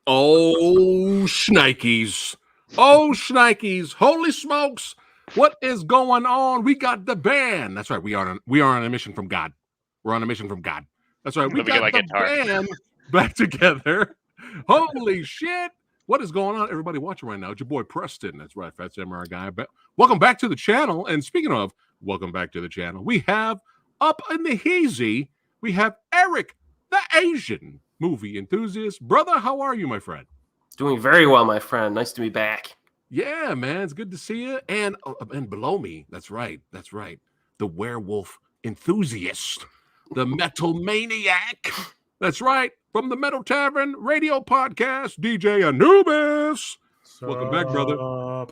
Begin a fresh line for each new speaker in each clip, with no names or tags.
Oh, shnikes. Oh, shnikes. Holy smokes. What is going on? We got the band. That's right. We are on a mission from God. We're on a mission from God. That's right. We got the band back together. Holy shit. What is going on? Everybody watching right now. It's your boy Preston. That's right. PhatSamuraiGuy. Welcome back to the channel. And speaking of welcome back to the channel, we have up in the hazy, we have Erik, the Asian movie enthusiast. Brother, how are you, my friend?
Doing very well, my friend. Nice to be back.
Yeah, man, it's good to see you. And below me, that's right, the werewolf enthusiast, the metal maniac. That's right, from the Metal Tavern Radio Podcast, DJ Anubis. Welcome back, brother.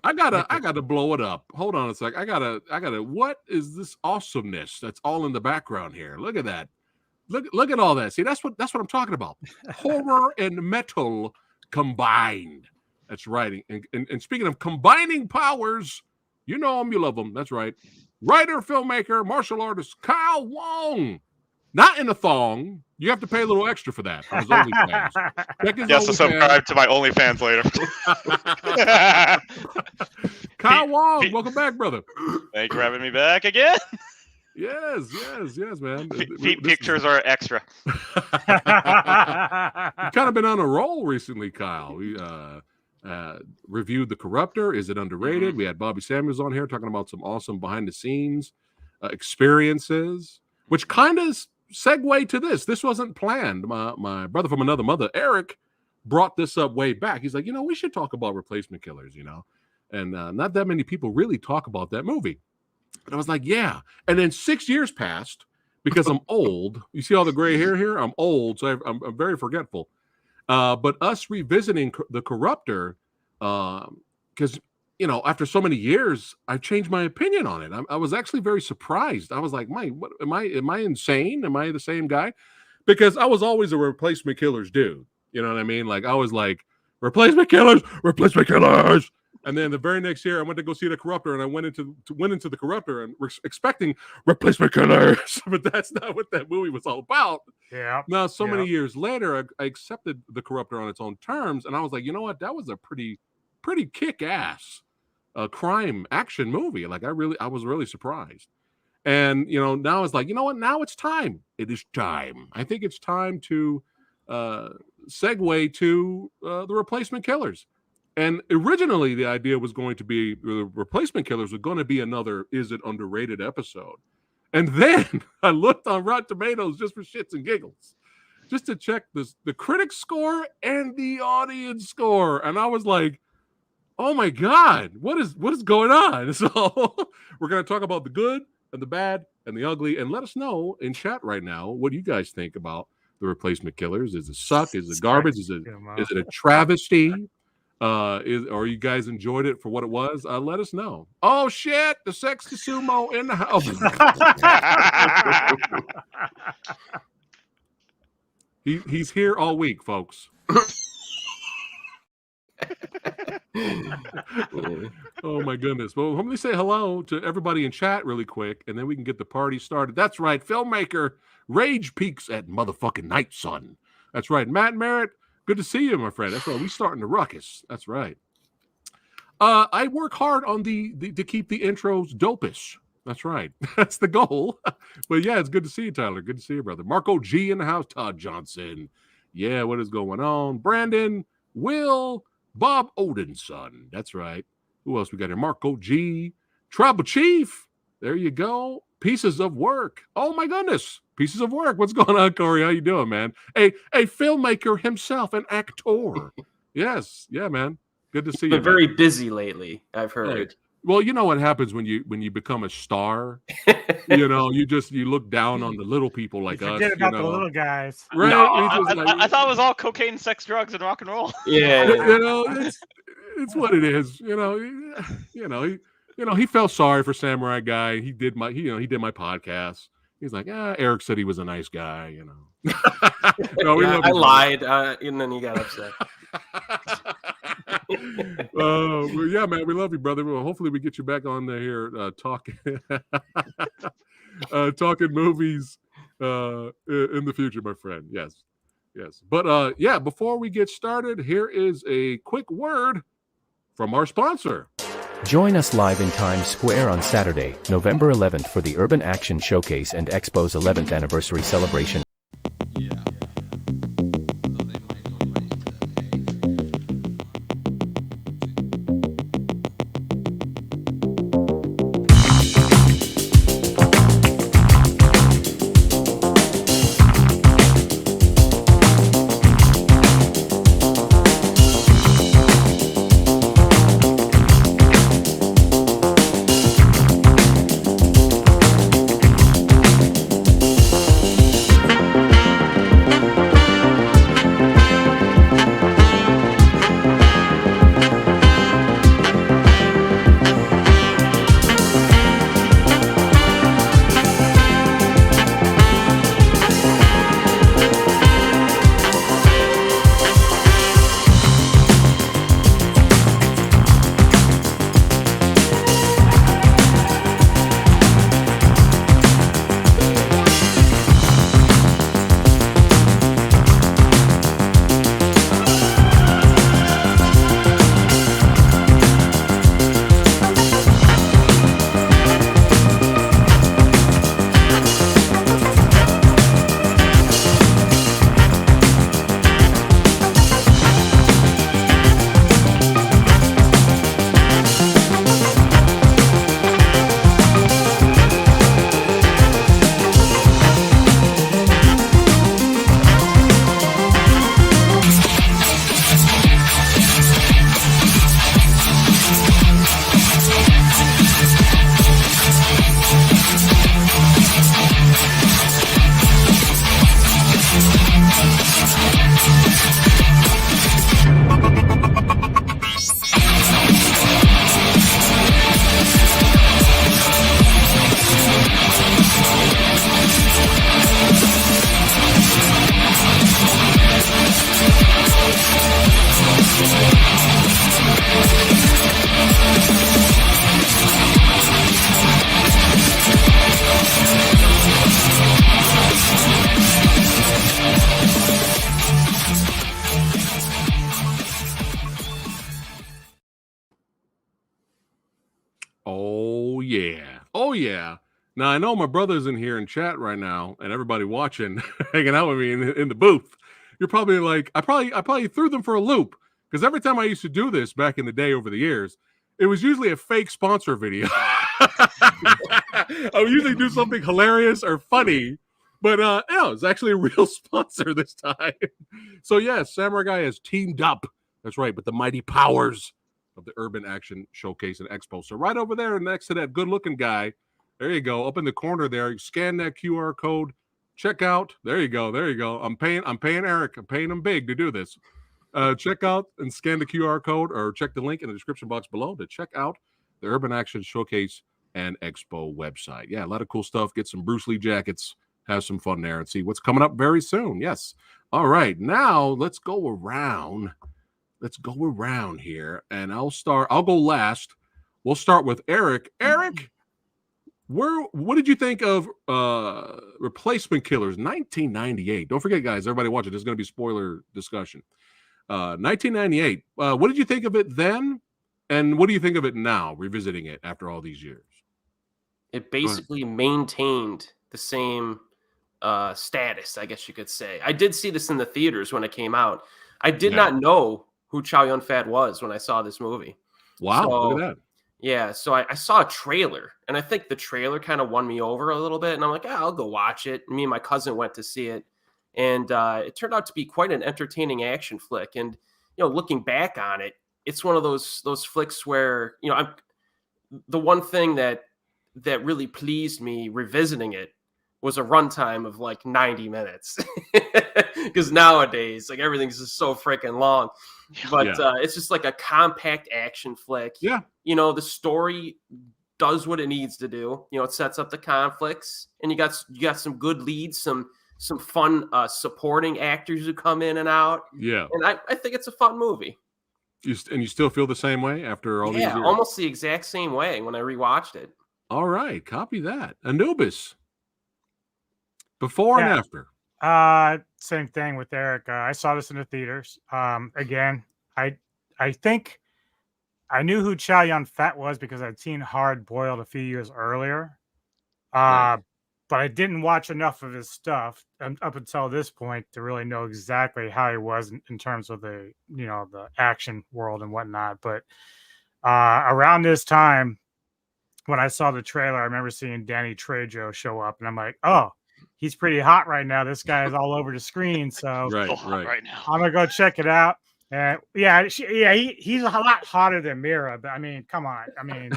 I gotta blow it up. Hold on a sec. I gotta. What is this awesomeness that's all in the background here? Look at that. Look at all that. See, that's what I'm talking about. Horror and metal combined. That's right. And speaking of combining powers, you know him, you love him. That's right. Writer, filmmaker, martial artist, Kyle Wong. Not in a thong. You have to pay a little extra for that on his OnlyFans.
Yes, so subscribe to my OnlyFans later.
Kyle Wong, welcome back, brother.
Thank you for having me back again.
Yes, man.
Feet pictures are extra.
You've kind of been on a roll recently, Kyle. We reviewed The Corruptor. Is it underrated? Mm-hmm. We had Bobby Samuels on here talking about some awesome behind-the-scenes experiences, which kind of segue to this. This wasn't planned. My brother from another mother, Erik, brought this up way back. He's like, we should talk about Replacement Killers, and not that many people really talk about that movie. And I was like, yeah. And then 6 years passed because I'm old. You see all the gray hair here? I'm old, so I'm very forgetful. But us revisiting The Corruptor, because, after so many years, I changed my opinion on it. I was actually very surprised. I was like, what, am I insane? Am I the same guy? Because I was always a Replacement Killers dude. You know what I mean? Like, I was like, Replacement Killers. And then the very next year, I went to go see The Corruptor, and I went into The Corruptor and expecting Replacement Killers, but that's not what that movie was all about.
Yeah.
Now, many years later, I accepted The Corruptor on its own terms, and I was like, you know what? That was a pretty kick-ass crime action movie. Like, I was really surprised. And now it's like, you know what? Now it's time. It is time. I think it's time to segue to the Replacement Killers. And originally, the idea was going to be the Replacement Killers were going to be another Is It Underrated episode. And then I looked on Rotten Tomatoes just for shits and giggles, just to check the critic score and the audience score. And I was like, oh my God, what is going on? So we're going to talk about the good and the bad and the ugly. And let us know in chat right now what you guys think about the Replacement Killers. Is it suck? Is it garbage? Is it a travesty? Or you guys enjoyed it for what it was? Let us know. Oh shit, the sexy sumo in the house. He's here all week, folks. Oh my goodness. Well, let me say hello to everybody in chat really quick, and then we can get the party started. That's right, filmmaker Rage Peaks at motherfucking Night Sun. That's right, Matt Merritt. Good to see you, my friend. That's right. We starting the ruckus. That's right. I work hard on to keep the intros dopish. That's right. That's the goal. But yeah, it's good to see you, Tyler. Good to see you, brother. Marco G in the house. Todd Johnson. Yeah, what is going on? Brandon, Will, Bob Odinson. That's right. Who else we got here? Marco G. Tribal Chief. There you go. Pieces of Work. Oh my goodness. Pieces of Work. What's going on, Corey? How you doing, man? A filmmaker himself, an actor. Yes. Yeah, man. Good to see you.
Been very busy lately, I've heard.
Hey. Well, you know what happens when you become a star? you look down on the little people like us.
Forget about the little guys.
Right?
No, I thought it was all cocaine, sex, drugs, and rock and roll.
Yeah.
It's what it is. He felt sorry for Samurai Guy. He did my podcast. He's like, Erik said he was a nice guy, No,
I lied, and then he got upset.
Yeah, man, we love you, brother. Well, hopefully we get you back on here talking talking movies in the future, my friend. Yes. Yes. But yeah, before we get started, here is a quick word from our sponsor.
Join us live in Times Square on Saturday, November 11th for the Urban Action Showcase and Expo's 11th anniversary celebration.
Oh yeah. Oh yeah. Now I know my brother's in here in chat right now, and everybody watching, hanging out with me in the booth. You're probably like, I probably threw them for a loop, because every time I used to do this back in the day over the years, it was usually a fake sponsor video. I would usually do something hilarious or funny, but no, it's actually a real sponsor this time. So yes, Samurai Guy has teamed up. That's right, with the mighty powers of the Urban Action Showcase and Expo. So right over there next to that good-looking guy, there you go, up in the corner there, you scan that QR code, check out. There you go, there you go. I'm paying Eric. I'm paying him big to do this. Check out and scan the QR code, or check the link in the description box below to check out the Urban Action Showcase and Expo website. Yeah, a lot of cool stuff. Get some Bruce Lee jackets, have some fun there, and see what's coming up very soon. Yes. All right, now let's go around. Let's go around here, and I'll go last. We'll start with Eric. Eric, what did you think of Replacement Killers 1998? Don't forget, guys, everybody watching, there's going to be spoiler discussion. 1998. What did you think of it then, and what do you think of it now, revisiting it after all these years?
It basically maintained the same status, I guess you could say. I did see this in the theaters when it came out. I did not know who Chow Yun-Fat was when I saw this movie.
Wow, look at that.
Yeah, so I saw a trailer, and I think the trailer kind of won me over a little bit, and I'm like, I'll go watch it. Me and my cousin went to see it, and it turned out to be quite an entertaining action flick. And, looking back on it, it's one of those flicks where, the one thing that really pleased me revisiting it was a runtime of like 90 minutes, because nowadays, like, everything's just so freaking long. But it's just like a compact action flick.
Yeah.
The story does what it needs to do. It sets up the conflicts, and you got some good leads, some fun supporting actors who come in and out.
Yeah.
And I think it's a fun movie.
You still feel the same way after all these years?
Yeah, almost the exact same way when I rewatched it.
All right, copy that. Anubis, before and after.
Same thing with Eric. I saw this in the theaters. Again, I think I knew who Chow Yun Fat was because I'd seen Hard Boiled a few years earlier.
Nice.
But I didn't watch enough of his stuff up until this point to really know exactly how he was in terms of the the action world and whatnot. But around this time, when I saw the trailer, I remember seeing Danny Trejo show up, and I'm like, oh, he's pretty hot right now. This guy is all over the screen, so
Right,
So hot
right.
right now.
I'm gonna go check it out. And yeah, he's a lot hotter than Mira. But I mean, come on. I mean,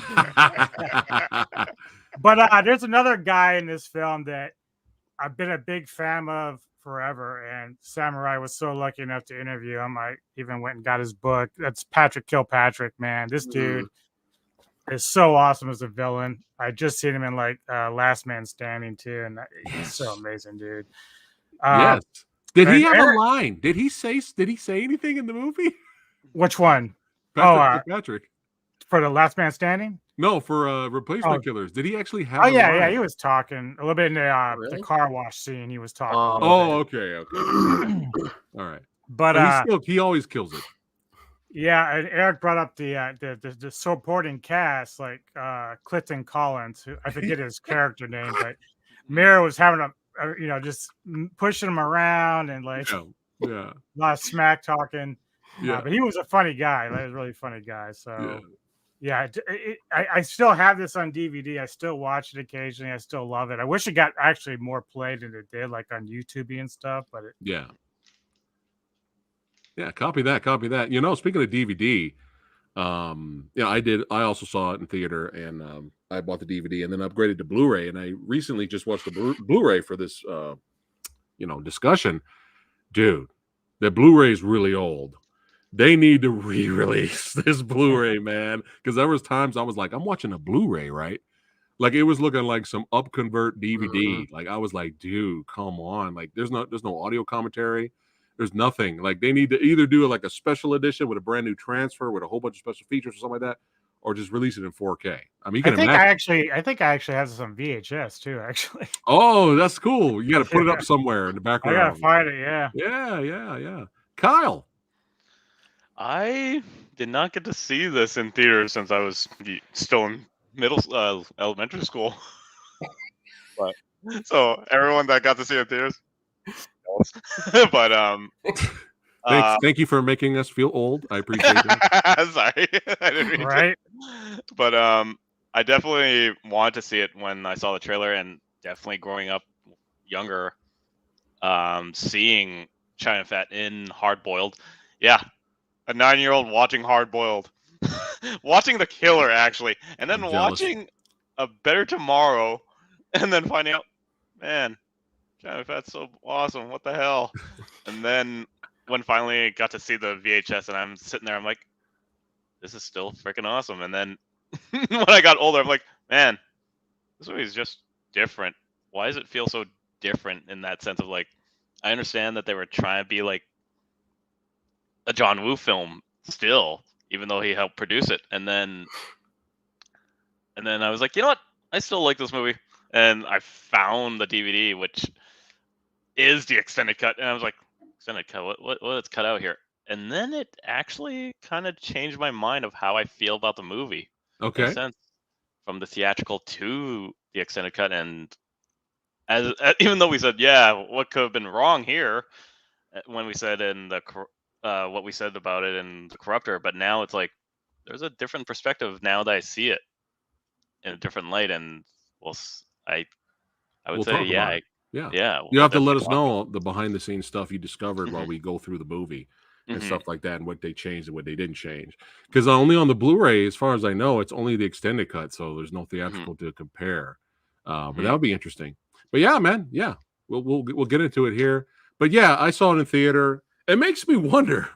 but there's another guy in this film that I've been a big fan of forever, and Samurai was so lucky enough to interview him. I even went and got his book. That's Patrick Kilpatrick, man. This dude is so awesome as a villain. I just seen him in like Last Man Standing too, and he's so amazing, dude.
Yes. Did he
and
have a
Eric-
line? Did he say anything in the movie?
Which one?
Patrick.
For the Last Man Standing?
No, for Replacement
Oh.
Killers. Did he actually have
Oh
a
yeah,
line?
yeah. He was talking a little bit in the
Really?
car wash scene. He was talking.
Oh.
a little bit.
Okay. All right.
But
he always kills it.
yeah, and Eric brought up the supporting cast like Clifton Collins, who I forget his character name, but Mira was having a just pushing him around and like
Yeah.
a lot of smack talking.
Yeah.
But he was a funny guy. Like, he was a really funny guy. So yeah, I still have this on DVD. I still watch it occasionally. I still love it. I wish it got actually more played than it did, like on YouTube and stuff. But
Yeah. Copy that. Speaking of DVD, I also saw it in theater, and I bought the DVD and then upgraded to Blu-ray. And I recently just watched the Blu-ray for this, discussion. Dude, the Blu-ray is really old. They need to re-release this Blu-ray, man, because there was times I was like, I'm watching a Blu-ray, right? Like it was looking like some upconvert DVD. Like I was like, dude, come on! Like there's no audio commentary. There's nothing. Like they need to either do like a special edition with a brand new transfer with a whole bunch of special features or something like that, or just release it in 4K. I mean, you can imagine.
I think I actually have some VHS too. Actually,
Oh, that's cool. You got to put it up somewhere in the
I
background.
gotta find it. Yeah.
Yeah. Kyle.
I did not get to see this in theaters since I was still in elementary school. But so everyone that got to see it in theaters, but
Thank you for making us feel old. I appreciate that.
sorry, I didn't mean
Right.
to. But I definitely wanted to see it when I saw the trailer, and definitely growing up younger, seeing China Fat in Hard Boiled, yeah. A 9-year-old watching Hard Boiled, watching The Killer actually, and then
I'm jealous.
watching A Better Tomorrow, and then finding out, man, China Fat's so awesome. What the hell? And then when finally I got to see the VHS, and I'm sitting there, I'm like, this is still freaking awesome. And then when I got older, I'm like, man, this movie is just different. Why does it feel so different in that sense of like, I understand that they were trying to be like a John Woo film still, even though he helped produce it. And then I was like, you know what? I still like this movie. And I found the DVD, which is the extended cut. And I was like, extended cut, what's cut out here? And then it actually kind of changed my mind of how I feel about the movie. In
Okay.
a sense, from the theatrical to the extended cut. And as even though we said, yeah, what could have been wrong here when we said in the what we said about it in The Corruptor, but now it's like there's a different perspective now that I see it in a different light, and I would
We'll
say,
talk
yeah,
about it. Yeah.
we'll
You have to let
definitely
us
talk.
know the behind the scenes stuff you discovered while
Mhm.
we go through the movie and
Mhm.
stuff like that, and what they changed and what they didn't change. Because only on the Blu-ray, as far as I know, it's only the extended cut, so there's no theatrical to compare. But that would be interesting. But yeah, man, yeah, we'll get into it here. But yeah, I saw it in theater. It makes me wonder.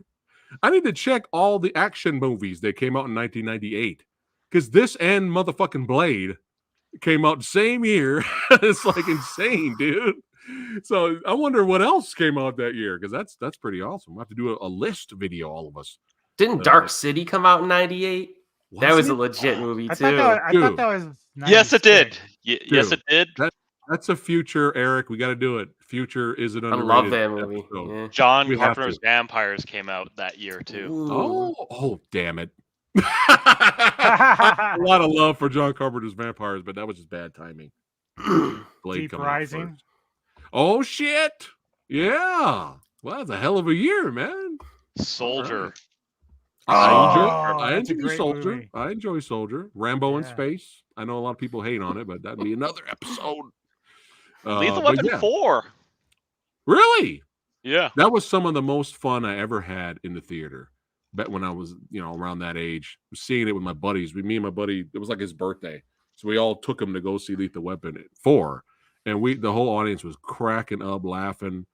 I need to check all the action movies that came out in 1998, because this and motherfucking Blade came out the same year. It's like insane, dude. So I wonder what else came out that year, because that's pretty awesome. We'll have to do a list video, all of us.
Didn't Dark City come out in '98? That was a
it?
legit movie
I
too.
thought that was.
Yes, it
96.
did. Yes, it did.
That That's a future, Eric. We got to do it. Future is an
I
underrated
love that movie.
episode.
Yeah.
John
We have
Carpenter's
to.
Vampires came out that year too.
Ooh.
Oh, damn it. A lot of love for John Carpenter's Vampires, but that was just bad timing. Blade
Deep
coming out
Rising.
first. Oh, shit. Yeah. Well, that's a hell of a year, man.
Soldier.
I
that's a
enjoy
great
Soldier.
movie.
I enjoy Soldier. Rambo in
Yeah.
space. I know a lot of people hate on it, but that'd be another episode.
Lethal
but
Weapon
yeah.
4.
Really?
Yeah.
That was some of the most fun I ever had in the theater. Bet when I was, around that age, seeing it with my buddies. Me and my buddy, it was like his birthday. So we all took him to go see Lethal Weapon 4. And the whole audience was cracking up, laughing.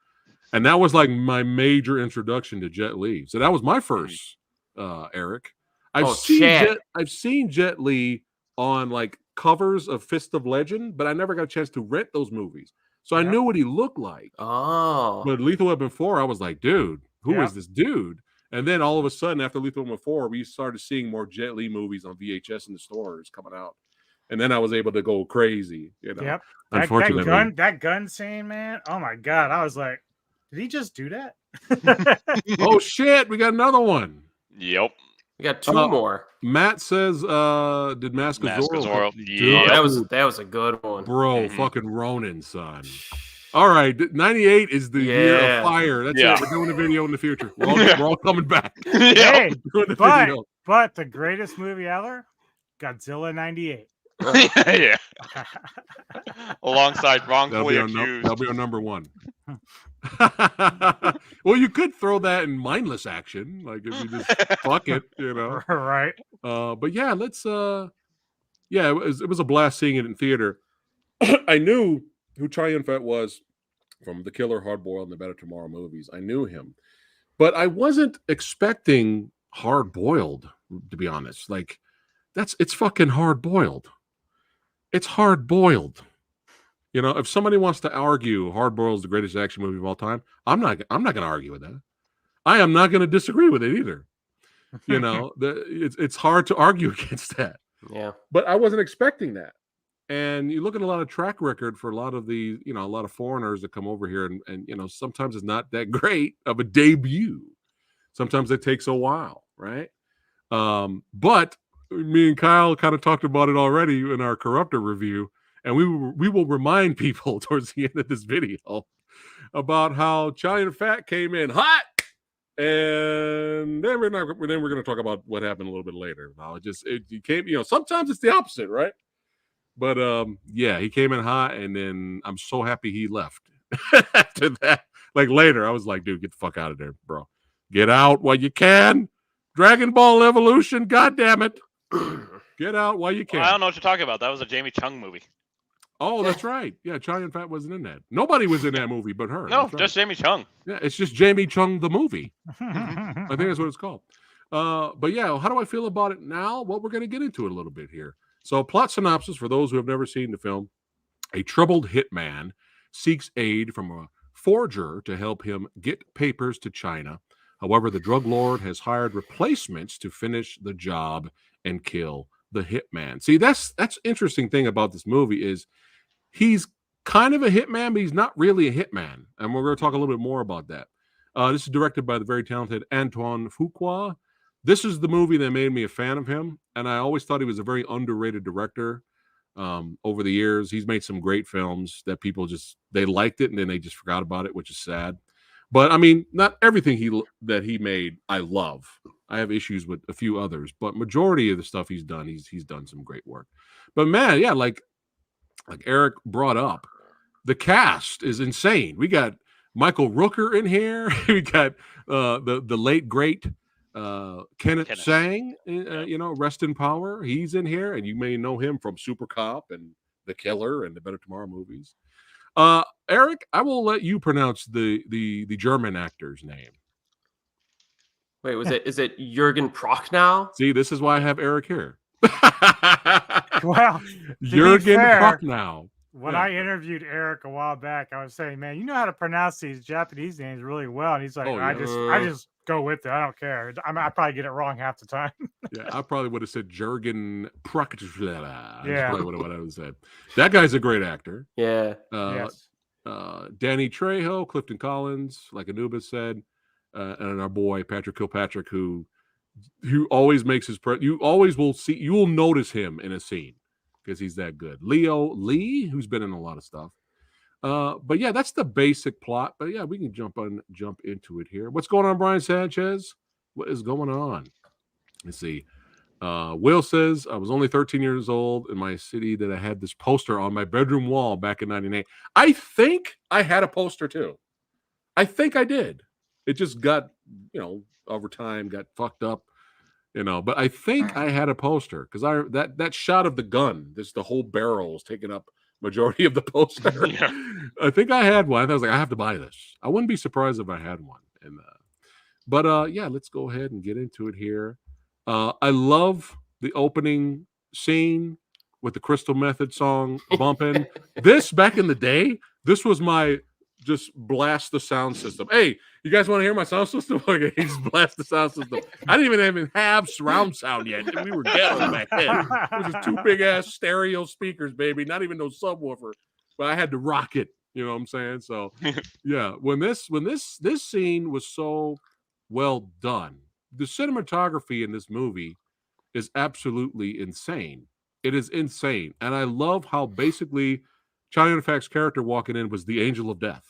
And that was like my major introduction to Jet Li. So that was my first, Eric. I've seen Jet Li on like covers of Fist of Legend, but I never got a chance to rent those movies. So I knew what he looked like.
Oh.
But Lethal Weapon 4, I was like, dude, who is this dude? And then all of a sudden, after Lethal Weapon 4, we started seeing more Jet Li movies on VHS in the stores coming out. And then I was able to go crazy,
Yep.
Unfortunately.
That gun scene, man. Oh my God. I was like, did he just do that?
Oh shit, we got another one.
Yep.
We got 2 more.
Matt says, did Mask of Zorro?
Yeah.
That was a good one.
Bro, fucking Ronin, son. All right, 98 is the year of fire. That's it. We're doing a video in the future. We're all coming back.
Hey, but the greatest movie ever, Godzilla 98.
Yeah. Alongside Wrongfully Accused.
That'll be our number 1. Well, you could throw that in mindless action, like if you just fuck it,
Right.
But yeah, let's it was a blast seeing it in theater. I knew who Chow Yun-fat was from The Killer, Hard Boiled, and the Better Tomorrow movies. I knew him, but I wasn't expecting Hard Boiled, to be honest. Like it's fucking Hard Boiled. It's Hard Boiled. If somebody wants to argue Hard Boiled is the greatest action movie of all time, I'm not going to argue with that. I am not going to disagree with it either. It's hard to argue against that.
Yeah.
But I wasn't expecting that. And you look at a lot of track record for a lot of the, a lot of foreigners that come over here and sometimes it's not that great of a debut. Sometimes it takes a while, right? But me and Kyle kind of talked about it already in our Corruptor review. And we will remind people towards the end of this video about how Chow Yun-fat came in hot, and then we're going to talk about what happened a little bit later. Now it came, sometimes it's the opposite, right? But he came in hot, and then I'm so happy he left after that. Like later, I was like, dude, get the fuck out of there, bro. Get out while you can. Dragon Ball Evolution, god damn it. Get out while you can.
Well, I don't know what you're talking about. That was a Jamie Chung movie.
Oh, that's right. Yeah, Chow Yun-fat wasn't in that. Nobody was in that movie but her.
No,
right.
just Jamie Chung.
Yeah, it's just Jamie Chung the movie. I think that's what it's called. But yeah, how do I feel about it now? Well, we're going to get into it a little bit here. So, plot synopsis for those who have never seen the film: a troubled hitman seeks aid from a forger to help him get papers to China. However, the drug lord has hired replacements to finish the job and kill the hitman. See, that's interesting thing about this movie is he's kind of a hitman, but he's not really a hitman. And we're going to talk a little bit more about that. This is directed by the very talented Antoine Fuqua. This is the movie that made me a fan of him. And I always thought he was a very underrated director. Over the years, he's made some great films that people they liked it and then they just forgot about it, which is sad. But I mean, not everything that he made I love. I have issues with a few others, but majority of the stuff he's done, he's done some great work. But man, yeah, like Eric brought up, the cast is insane. We got Michael Rooker in here. We got the late great Kenneth Sang. Rest in power. He's in here, and you may know him from Super Cop and The Killer and the Better Tomorrow movies. Eric, I will let you pronounce the German actor's name.
Wait, is it Jürgen Prochnow?
See, this is why I have Eric here.
Well,
Jürgen Prochnow.
when
Yeah.
I interviewed Eric a while back, I was saying, man, you know how to pronounce these Japanese names really well. And he's like,
Oh,
I
yeah.
just go with it. I don't care. I probably get it wrong half the time.
Yeah, I probably would have said Jurgen Prakatschlera. That's
Yeah.
probably what I would have said. That guy's a great actor.
Yeah.
Yes.
Danny Trejo, Clifton Collins, like Anubis said, and our boy Patrick Kilpatrick, who always makes his you will notice him in a scene because he's that good. Leo Lee, who's been in a lot of stuff. But yeah, that's the basic plot. But yeah, we can jump into it here. What's going on, Brian Sanchez? What is going on? Let's see. Will says, I was only 13 years old in my city that I had this poster on my bedroom wall back in 98. I think I had a poster too. I think I did. It just got, over time got fucked up, but I think I had a poster because that shot of the gun, just the whole barrel is taking up majority of the poster.
Yeah.
I think I had one. I was like, I have to buy this. I wouldn't be surprised if I had one. But yeah, let's go ahead and get into it here. I love the opening scene with the Crystal Method song bumping. This back in the day, this was my just blast the sound system. Hey, you guys want to hear my sound system? Okay, just blast the sound system. I didn't even have surround sound yet. We were ghetto back then. It was just two big ass stereo speakers, baby. Not even no subwoofer, but I had to rock it. You know what I'm saying? So yeah, when this scene was so well done, the cinematography in this movie is absolutely insane. It is insane, and I love how basically Chow Yun-Fat's character walking in was the angel of death.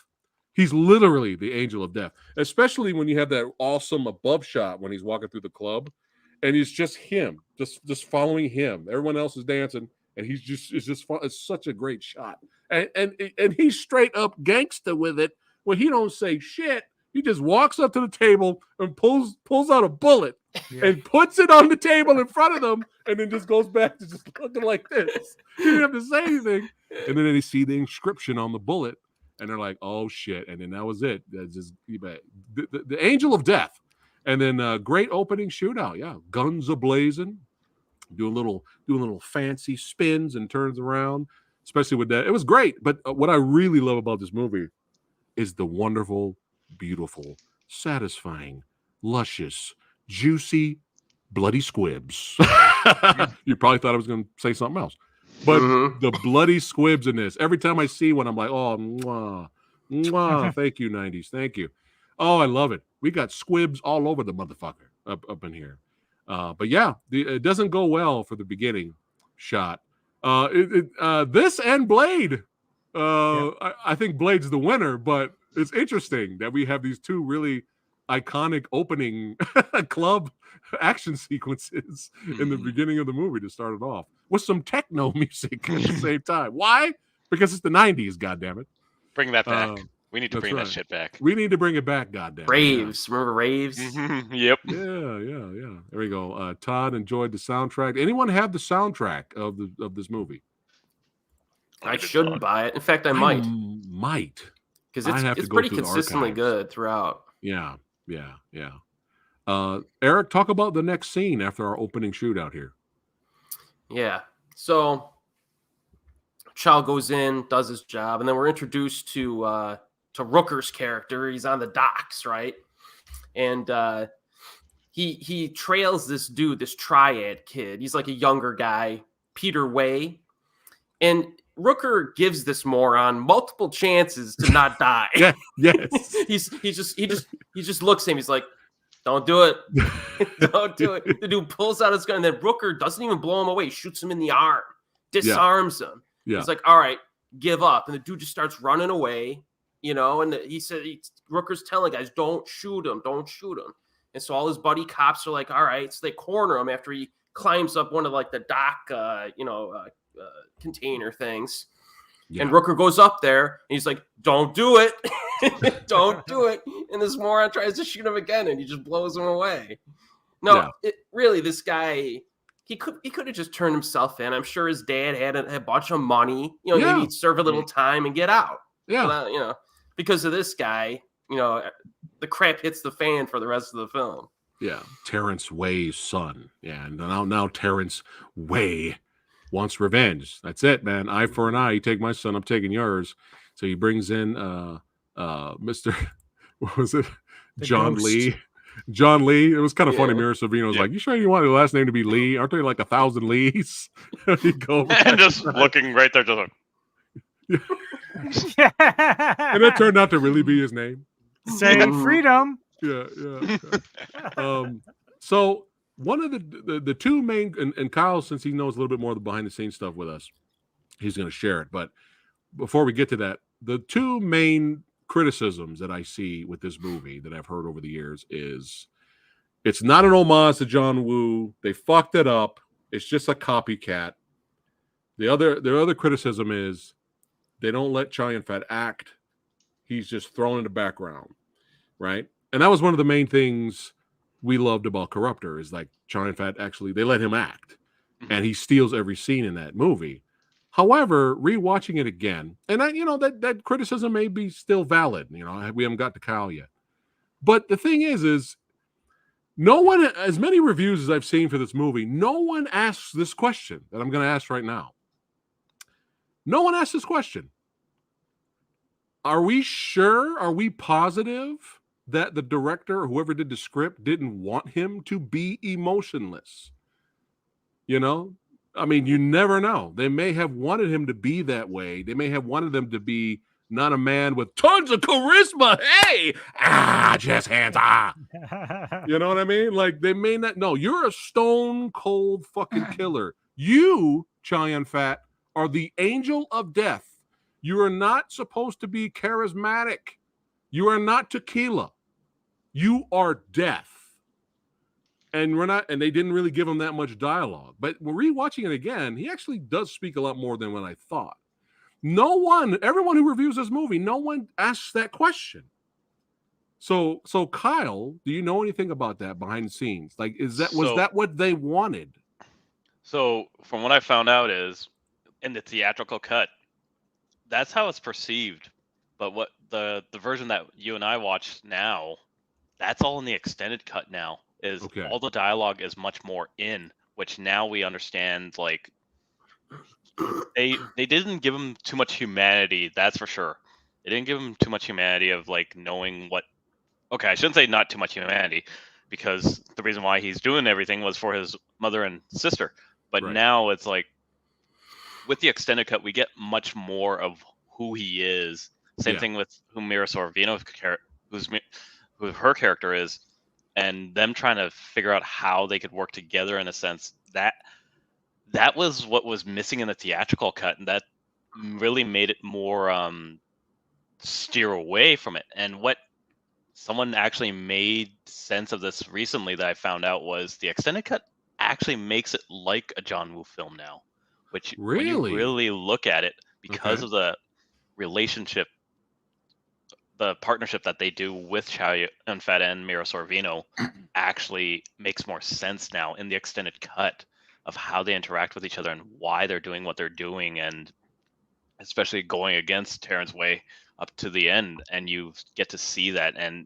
He's literally the angel of death, especially when you have that awesome above shot when he's walking through the club, and it's just him, just following him. Everyone else is dancing, and it's such a great shot, and he's straight up gangster with it when he don't say shit. He just walks up to the table and pulls out a bullet and puts it on the table in front of them, and then just goes back to just looking like this. He didn't have to say anything. And then they see the inscription on the bullet, and they're like, "Oh shit!" And then that was it. That's just the angel of death. And then great opening shootout. Yeah, guns a-blazing, doing little fancy spins and turns around. Especially with that, it was great. But what I really love about this movie is the wonderful, beautiful, satisfying, luscious, juicy, bloody squibs. You probably thought I was going to say something else. But the bloody squibs in this, every time I see one, I'm like, oh, mwah, mwah. Thank you, 90s. Thank you. Oh, I love it. We got squibs all over the motherfucker up in here. But yeah, it doesn't go well for the beginning shot. This and Blade. I think Blade's the winner, but it's interesting that we have these two really iconic opening club action sequences in the beginning of the movie to start it off with some techno music at the same time. Why? Because it's the 90s, goddammit.
Bring that back. We need to bring
right.
that shit back.
We need to bring it back, goddammit.
Raves. Remember raves?
Yep.
Yeah. There we go. Todd enjoyed the soundtrack. Anyone have the soundtrack of this movie?
I should buy it. In fact, I might. Because it's pretty consistently good throughout.
Yeah. Eric, talk about the next scene after our opening shootout here.
Yeah. So Chow goes in, does his job, and then we're introduced to Rooker's character. He's on the docks, right? And he trails this dude, this triad kid. He's like a younger guy, Peter Way. And Rooker gives this moron multiple chances to not die.
Yes.
he just looks at him. He's like, "Don't do it, don't do it." The dude pulls out his gun, and then Rooker doesn't even blow him away. He shoots him in the arm, disarms him. Yeah. He's like, "All right, give up." And the dude just starts running away. And he said, Rooker's telling guys, "Don't shoot him, don't shoot him." And so all his buddy cops are like, "All right." So they corner him after he climbs up one of like the dock, container things. Yeah. And Rooker goes up there and he's like, "Don't do it." Don't do it. And this moron tries to shoot him again and he just blows him away. No, really, this guy, he could have just turned himself in. I'm sure his dad had a bunch of money, maybe he'd serve a little time and get out. Yeah. But, because of this guy, the crap hits the fan for the rest of the film.
Yeah. Terrence Way's son. Yeah. And now Terrence Way wants revenge. That's it, man. Eye for an eye. You take my son, I'm taking yours. So he brings in Mr. what was it?
The
John
ghost.
Lee. John Lee. It was kind of funny.
Yeah.
Mira Sorvino was
Yeah.
like, "You sure you want your last name to be Lee? Aren't there like 1,000 Lees?" You go over
And
there.
just looking right there, just like,
And it turned out to really be his name.
Say freedom.
Yeah. So one of the two main and Kyle, since he knows a little bit more of the behind the scenes stuff with us, he's going to share it. But before we get to that, the two main criticisms that I see with this movie that I've heard over the years is it's not an homage to John Woo. They fucked it up. It's just a copycat. The other criticism is they don't let Chow Yun-fat act. He's just thrown in the background, right? And that was one of the main things we loved about Corruptor is like Chow Yun-fat actually, they let him act. And he steals every scene in that movie. However, rewatching it again, and that criticism may be still valid. We haven't got to Kyle yet. But the thing is no one, as many reviews as I've seen for this movie, no one asks this question that I'm going to ask right now. No one asked this question. Are we sure? Are we positive that the director or whoever did the script didn't want him to be emotionless? I mean, you never know. They may have wanted him to be that way. They may have wanted them to be not a man with tons of charisma. Hey, just hands. You know what I mean? Like they may not. No, you're a stone cold fucking killer. You, Chow Yun-fat, are the angel of death. You are not supposed to be charismatic. You are not tequila. You are death. And they didn't really give him that much dialogue. But we're rewatching it again. He actually does speak a lot more than what I thought. Everyone who reviews this movie, no one asks that question. So Kyle, do you know anything about that behind the scenes? Like, was that what they wanted?
So from what I found out is in the theatrical cut, that's how it's perceived. But what the version that you and I watched now, that's all in the extended cut now. Is
Okay.
All the dialogue is much more in, which now we understand. Like they didn't give him too much humanity, that's for sure. They didn't give him too much humanity of like knowing what. Okay, I shouldn't say not too much humanity, because the reason why he's doing everything was for his mother and sister. But
Right.
now it's like with the extended cut, we get much more of who he is. Same thing with who Mira Sorvino, who her character is, and them trying to figure out how they could work together in a sense. That was what was missing in the theatrical cut, and that really made it more steer away from it. And what someone actually made sense of this recently that I found out was the extended cut actually makes it like a John Woo film now, which when you
Really?
really look at it, because
Okay.
of the relationship, the partnership that they do with Chow Yun-fat and Mira Sorvino actually makes more sense now in the extended cut of how they interact with each other and why they're doing what they're doing, and especially going against Terrence Way up to the end, and you get to see that. And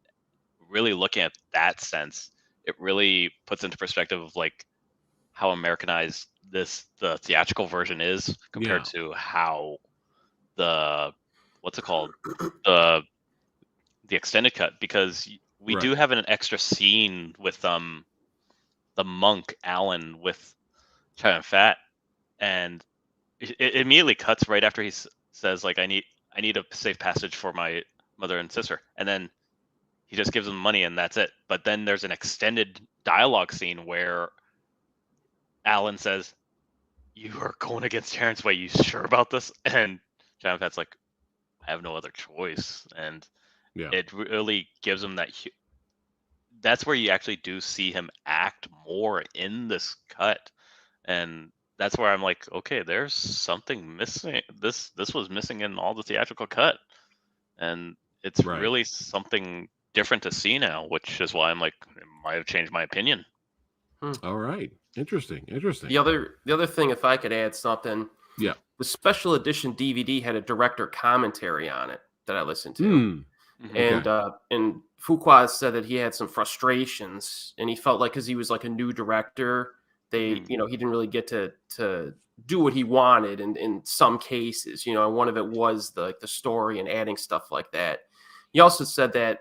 really looking at that sense, it really puts into perspective of like how Americanized the theatrical version is compared to how the the extended cut, because we do have an extra scene with the monk Alan with Chow Yun-fat, and it immediately cuts right after he says like I need a safe passage for my mother and sister, and then he just gives them money and that's it. But then there's an extended dialogue scene where Alan says, "You are going against Terrence Way. You sure about this?" And Chow Yun-fat's like, "I have no other choice." And it really gives him that. That's where you actually do see him act more in this cut, and that's where I'm like, okay, there's something missing. This was missing in all the theatrical cut, and it's really something different to see now, which is why I'm like, it might have changed my opinion.
All right, interesting.
The other thing, if I could add something, the special edition DVD had a director commentary on it that I listened to. And Fuqua said that he had some frustrations, and he felt like because he was like a new director they, he didn't really get to do what he wanted in some cases, and one of it was the story and adding stuff like that. He also said that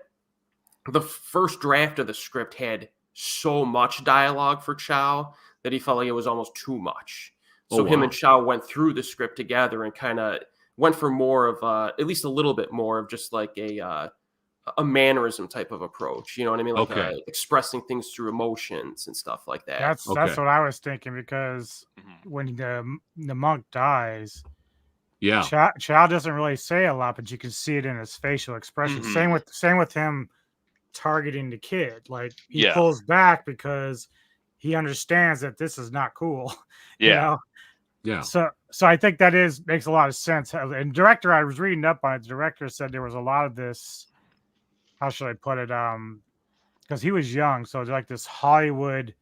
the first draft of the script had so much dialogue for Chow that he felt like it was almost too much. So him and Chow went through the script together and kind of went for more of at least a little bit more of just like a mannerism type of approach. You know what I mean? Like expressing things through emotions and stuff like that.
That's what I was thinking, because when the monk dies, Chow doesn't really say a lot, but you can see it in his facial expression. Same with him targeting the kid. Like he pulls back because he understands that this is not cool.
Yeah.
So I think that makes a lot of sense. And director, I was reading up on it. The director said there was a lot of this. How should I put it? Because he was young, so like this Hollywood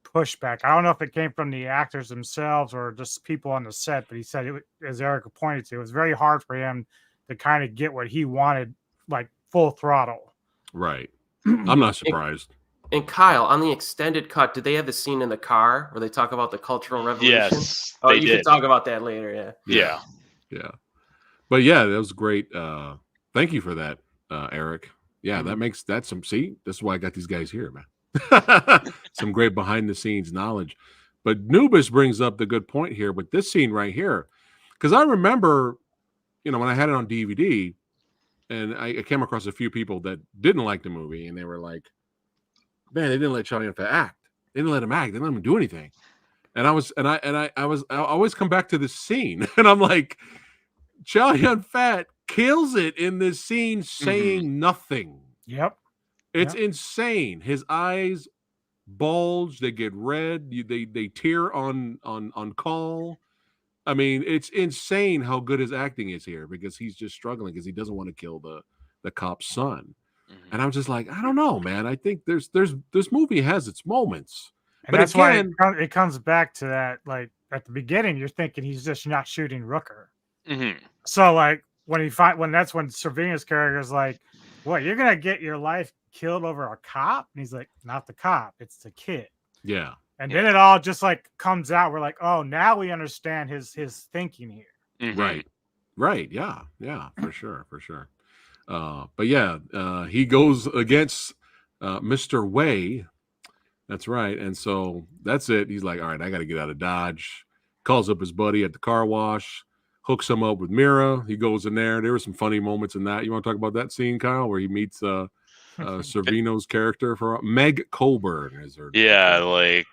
pushback. I don't know if it came from the actors themselves or just people on the set, but he said, as Eric pointed to, it was very hard for him to kind of get what he wanted, like full throttle.
Right. I'm not surprised.
And Kyle, on the extended cut, did they have the scene in the car where they talk about the Cultural Revolution?
Yes,
you can talk about that later.
Yeah. But yeah, that was great. Thank you for that, Eric. Yeah, that's some. See, this is why I got these guys here, man. Some great behind the scenes knowledge. But Nubis brings up the good point here with this scene right here, because I remember, when I had it on DVD, and I came across a few people that didn't like the movie, and they were like, "Man, they didn't let Chow Yun-fat act. They didn't let him act. They didn't let him do anything." And I always come back to this scene, and I'm like, Chow Yun-fat kills it in this scene, saying nothing.
Yep,
it's insane. His eyes bulge, they get red, they tear on call. I mean, it's insane how good his acting is here, because he's just struggling because he doesn't want to kill the cop's son. And I'm just like, I don't know, man. I think this movie has its moments.
And
but
that's
again,
why it comes back to that. Like at the beginning, you're thinking he's just not shooting Rooker. So like that's when Servino's character is like, "What? You're gonna get your life killed over a cop?" And he's like, "Not the cop, it's the kid."
Yeah.
And then it all just like comes out. We're like, "Oh, now we understand his thinking here."
Right. Yeah. For sure. But yeah, he goes against Mr. Wei. That's right. And so that's it. He's like, all right, I got to get out of Dodge. Calls up his buddy at the car wash, hooks him up with Mira. He goes in there. There were some funny moments in that. You want to talk about that scene, Kyle, where he meets Servino's character for Meg Colburn is her.
Yeah, like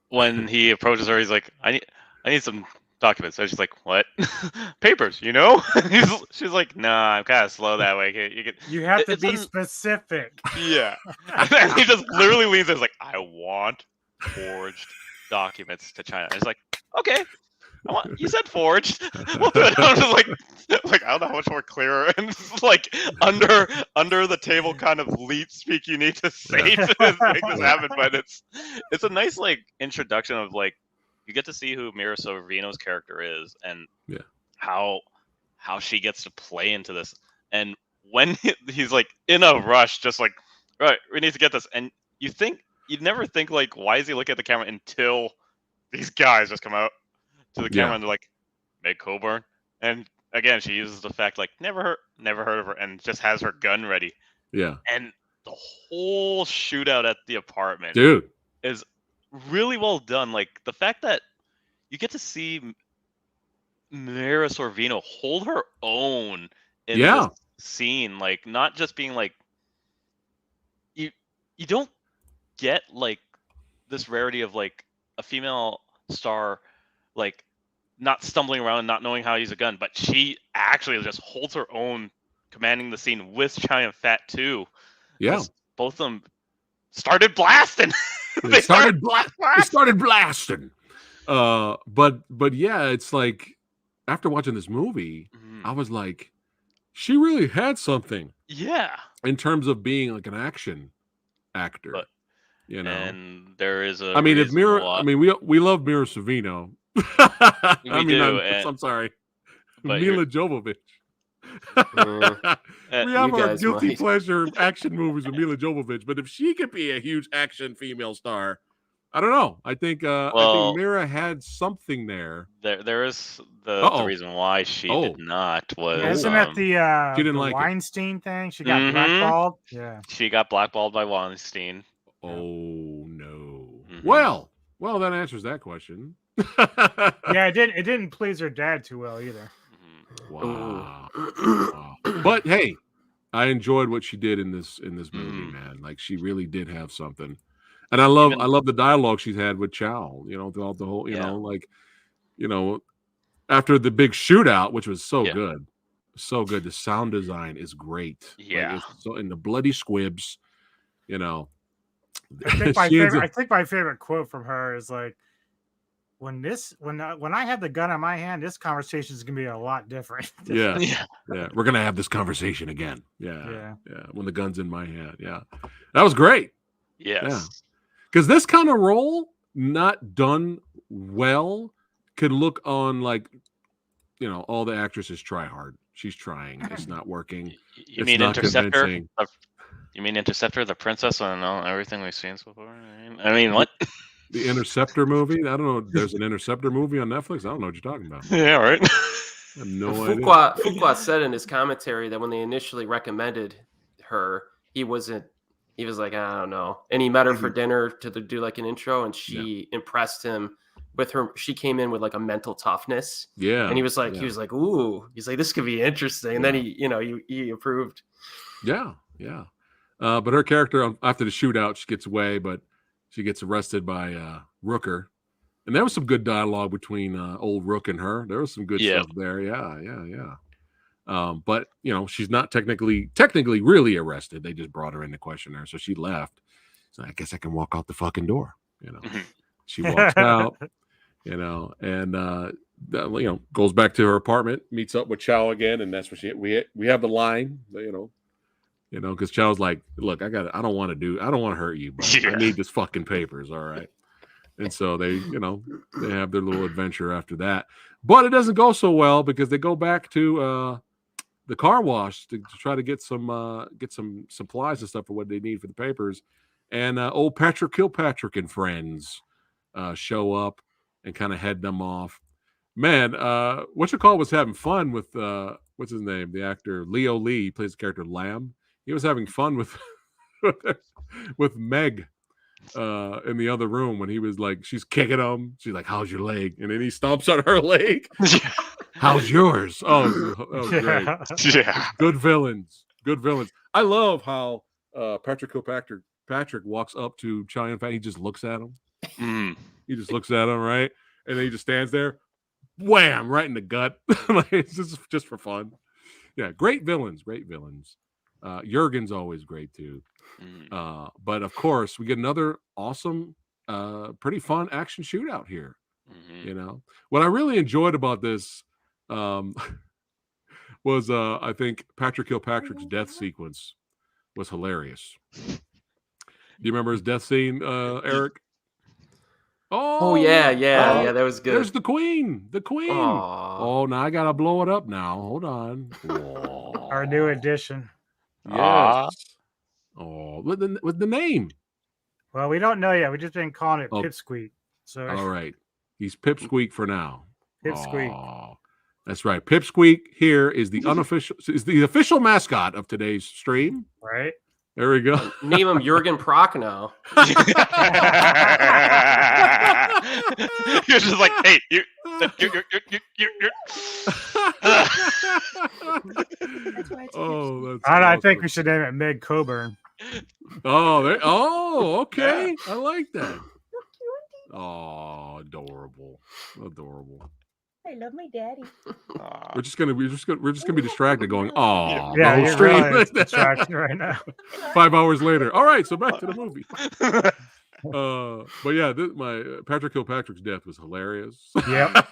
when he approaches her, he's like, I need some documents. So she's like, what? Papers, She's like, nah, I'm kind of slow that way.
You have to be specific.
Yeah. And he just literally leans in, like, I want forged documents to China. And it's like, okay, you said forged. We'll do it. I'm just like, I don't know how much more clearer and like under the table kind of leet speak you need to say to make this happen. But it's a nice like introduction of like, you get to see who Mira Sorvino's character is and how she gets to play into this. And when he's like in a rush, just like, right, we need to get this. And you'd never think like, why is he looking at the camera until these guys just come out to the camera and they're like, Meg Coburn. And again, she uses the fact like, never heard of her, and just has her gun ready.
Yeah.
And the whole shootout at the apartment,
dude,
is really well done. Like the fact that you get to see Mira Sorvino hold her own in this scene, like not just being like, you don't get like this rarity of like a female star like not stumbling around and not knowing how to use a gun, but she actually just holds her own, commanding the scene with Chow Yun-fat too.
Yeah,
both of them started blasting.
They started blasting. But yeah, it's like after watching this movie, I was like, she really had something.
Yeah.
In terms of being like an action actor.
But, and there is a
I mean, if Mira, I mean, we love Mira Sorvino. I'm sorry.
But
Mila Jovovich. We have our guilty pleasure action movies with Mila Jovovich, but if she could be a huge action female star, I don't know. I think
Well,
Mira had something there.
there is the
Uh-oh.
reason why she
Oh.
did not was
Yeah, isn't that
She didn't
the
like it.
Weinstein thing? She got
Mhm.
blackballed. Yeah.
she got blackballed by Weinstein.
Oh no.
Mhm.
Well, that answers that question.
Yeah, it didn't please her dad too well either.
Wow. Wow. But hey, I enjoyed what she did in this movie,
Mhm.
man. Like she really did have something. And I love
Even-
the dialogue she's had with Chow, throughout the whole,
Yeah.
like, after the big shootout, which was so
Yeah.
good. So good. The sound design is great.
Yeah.
Like it's so in the bloody squibs,
I think my
She ends
favorite.
up-
I think my favorite quote from her is like, when I have the gun in my hand, this conversation is gonna be a lot different.
Yeah.
Yeah.
Yeah, we're gonna have this conversation again.
Yeah.
When the gun's in my hand. Yeah, that was great.
Yes.
Because this kind of role, not done well, could look on like, all the actresses try hard. She's trying. It's not working.
You
It's
mean
not
Interceptor?
convincing.
You mean Interceptor, the princess, and everything we've seen so far? I mean, what?
The Interceptor movie. I don't know. There's an Interceptor movie on Netflix. I don't know what you're talking about.
Yeah, right.
I have no idea.
Fuqua said in his commentary that when they initially recommended her, he was like, I don't know. And he met her for dinner to do like an intro, and she impressed him with her. She came in with like a mental toughness.
Yeah.
And he was like, ooh, he's like, this could be interesting. And then he approved.
Yeah. Yeah. But her character, after the shootout, she gets away, but she gets arrested by Rooker. And there was some good dialogue between old Rook and her. There was some good stuff there. Yeah. But she's not technically really arrested. They just brought her in to question her, so she left. So I guess I can walk out the fucking door. She walks out. And goes back to her apartment, meets up with Chow again, and that's where we have the line. Because Chow's like, look, I don't want to hurt you, but I need this fucking papers, all right. And so they have their little adventure after that. But it doesn't go so well because they go back to the car wash to try to get some supplies and stuff for what they need for the papers. And old Patrick Kilpatrick and friends show up and kind of head them off. Man, whatchamacallit was having fun with what's his name? The actor Leo Lee plays the character Lamb. He was having fun with with Meg in the other room when he was like, she's kicking him. She's like, how's your leg? And then he stomps on her leg. How's yours? Oh, that was great.
Yeah.
Good villains. I love how Patrick walks up to Chow Yun-fat. He just looks at him. He just looks at him, right? And then he just stands there. Wham! Right in the gut. Like, it's just for fun. Yeah, great villains. Jurgen's always great too. But of course, we get another awesome, pretty fun action shootout here. What I really enjoyed about this was I think Patrick Kilpatrick's death sequence was hilarious. Do you remember his death scene, Eric?
Oh yeah, that was good.
There's the queen.
Aww.
Oh, now I gotta blow it up now. Hold on.
Our new edition.
Yes. Oh, with the name.
Well, we don't know yet. We've just been calling it
Oh.
Pipsqueak. So
All right. He's Pipsqueak for now.
Pipsqueak.
Aw. That's right. Pipsqueak here is the official mascot of today's stream.
Right.
There we go.
Name him Jurgen Prochnow.
You're just like, hey, you.
I think we should name it Meg Coburn.
Oh, okay. I like that. Oh, adorable.
I love my daddy.
We're just gonna be distracted, going, "Oh,
Yeah,
the whole
you're
stream."
really distracted right now.
5 hours later. All right, so back to the movie. But yeah, my Patrick Kilpatrick's death was hilarious.
Yep.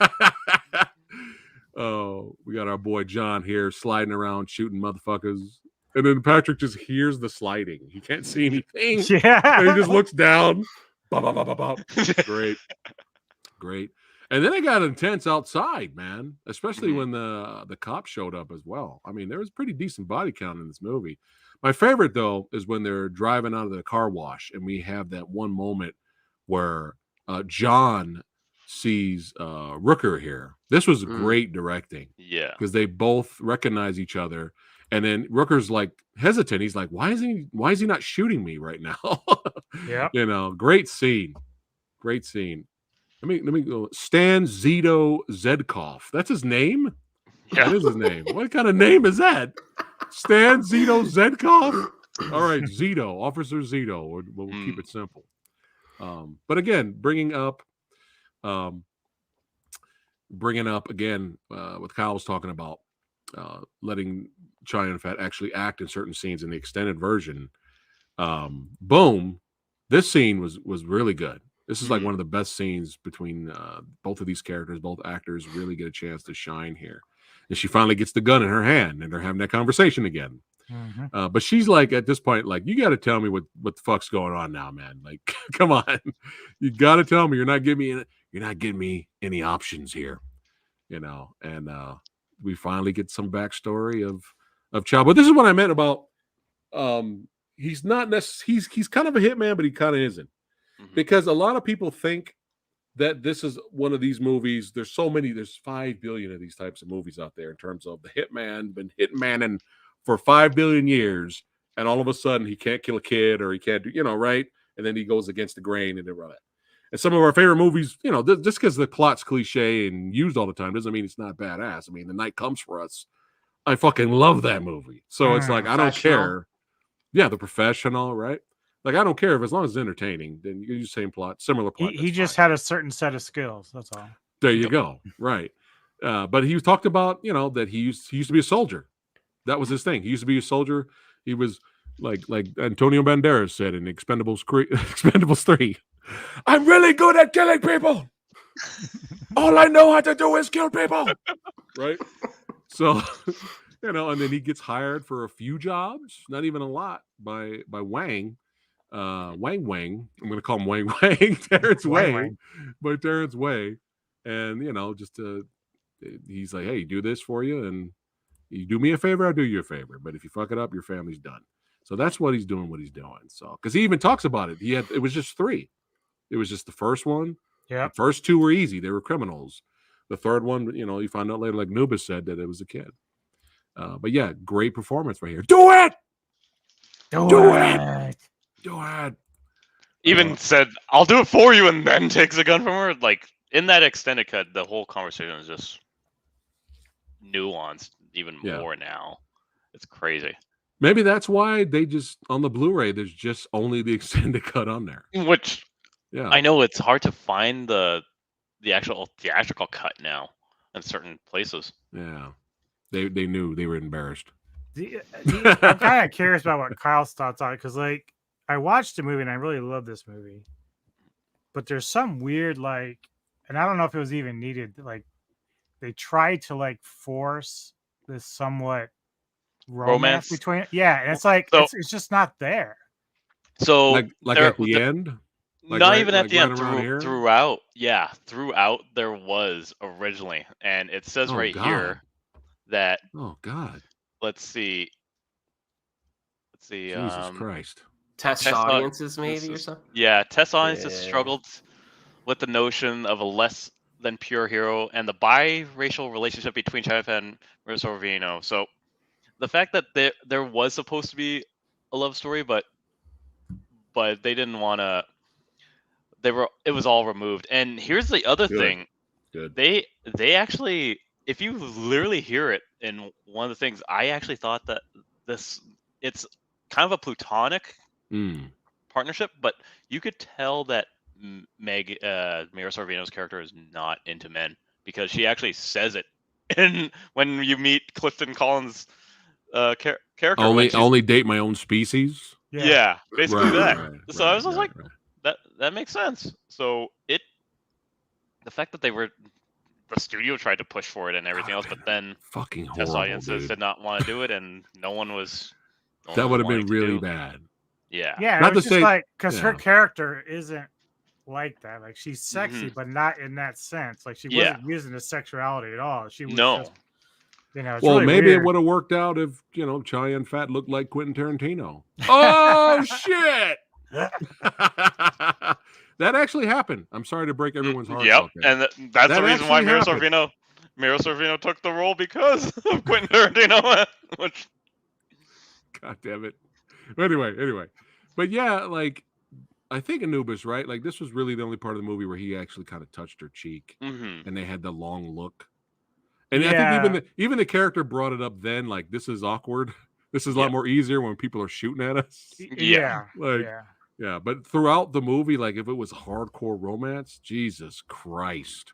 Oh, we got our boy John here sliding around shooting motherfuckers, and then Patrick just hears the sliding. He can't see anything.
Yeah.
And he just looks down. Bop, bop, bop, bop, bop. Great. And then it got intense outside, man. Especially when the cops showed up as well. I mean, there was pretty decent body count in this movie. My favorite though is when they're driving out of the car wash, and we have that one moment where John sees Rooker here. This was great directing.
Yeah.
Because they both recognize each other. And then Rooker's like hesitant. He's like, why is he not shooting me right now?
Yeah.
You know, great scene. Great scene. Let me go. Stan Zito Zedkov. That's his name?
Yeah.
That is his name. What kind of name is that? Stan Zito Zedkov? All right, Zito, Officer Zito. We'll keep it simple. But again, bringing up again what Kyle was talking about, letting Chai and Phat actually act in certain scenes in the extended version. Boom, this scene was really good. This is like one of the best scenes between both of these characters. Both actors really get a chance to shine here. And she finally gets the gun in her hand, and they're having that conversation again. But she's like, at this point, like, you got to tell me what the fuck's going on now, man. Like, come on, you got to tell me. You're not giving me any options here, you know. And we finally get some backstory of Chow. But this is what I meant about he's not necessarily he's kind of a hitman, but he kind of isn't, because a lot of people think that this is one of these movies. There's 5 billion of these types of movies out there in terms of the hitman, been hitmanning for 5 billion years, and all of a sudden he can't kill a kid, or he can't do, you know, right? And then he goes against the grain and everything. And some of our favorite movies, you know, just because the plot's cliche and used all the time doesn't mean it's not badass. I mean, The Night Comes for Us. I fucking love that movie. So it's like, I don't care. Yeah, The Professional, right? Like, I don't care if, as long as it's entertaining, then you can use the same plot, similar plot.
He just had a certain set of skills. That's all.
There you go. Right. But he talked about, you know, that he used to be a soldier. That was his thing. He used to be a soldier. He was like Antonio Banderas said in Expendables 3. I'm really good at killing people. All I know how to do is kill people. Right? So, you know, and then he gets hired for a few jobs, not even a lot, by Wang. Wang. I'm gonna call him Wang. Terrence Wang. By Terrence Way. And, you know, just he's like, hey, do this for you, and you do me a favor, I'll do you a favor. But if you fuck it up, your family's done. So that's what he's doing. So, because he even talks about it. It was just 3. It was just the first one.
Yeah.
The first 2 were easy. They were criminals. The third one, you know, you find out later, like Nubis said, that it was a kid. But yeah, great performance right here. Do it! Do it!
Even said, I'll do it for you, and then takes a gun from her. Like, in that extended cut, the whole conversation is just nuanced even more now. It's crazy.
Maybe that's why they just, on the Blu-ray, there's just only the extended cut on there.
Which, I know it's hard to find the actual theatrical cut now in certain places.
Yeah. They knew, they were embarrassed.
I'm kind of curious about what Kyle's thoughts on it, because, like, I watched the movie and I really love this movie, but there's some weird, like, and I don't know if it was even needed, like, they tried to, like, force this somewhat romance between, and it's like, it's just not there.
So
like at the end, like
not even at the end.
Right
Throughout there was originally, and it says here that.
Oh God.
Let's see.
Jesus Christ.
Test audiences, maybe, or something.
Yeah, test audiences struggled with the notion of a less than pure hero and the biracial relationship between Chai and Marissa Sorvino. So the fact that there was supposed to be a love story, but they didn't want to. It was all removed. And here's the other thing.
Good.
They actually, if you literally hear it in one of the things, I actually thought that it's kind of a platonic partnership, but you could tell that Mira Sorvino's character is not into men, because she actually says it. And when you meet Clifton Collins' character,
only date my own species.
Yeah, basically that. So I was just like,
right.
That makes sense. So the fact that the studio tried to push for it and everything else, but then
fucking
test
horrible,
audiences
dude.
did not want to do it, and no one was.
That would have been really bad.
Yeah.
Yeah,
not
it was
to
just
say,
like, because her character isn't like that. Like, she's sexy, but not in that sense. Like, she wasn't using the sexuality at all. She was just, you know, it's
well,
really
maybe
weird.
it would have worked out if, you know, Chai and Phat looked like Quentin Tarantino. Oh shit! That actually happened. I'm sorry to break everyone's heart.
Yep,
Okay.
and that's
That
the reason why
actually happened.
Mira Sorvino took the role because of Quentin Tarantino. Which,
God damn it. Anyway. But yeah, like, I think Anubis, right? Like, this was really the only part of the movie where he actually kind of touched her cheek, and they had the long look. And I think even the character brought it up then, like, this is awkward. This is a lot more easier when people are shooting at us.
Yeah.
Like, yeah. But throughout the movie, like, if it was hardcore romance, Jesus Christ.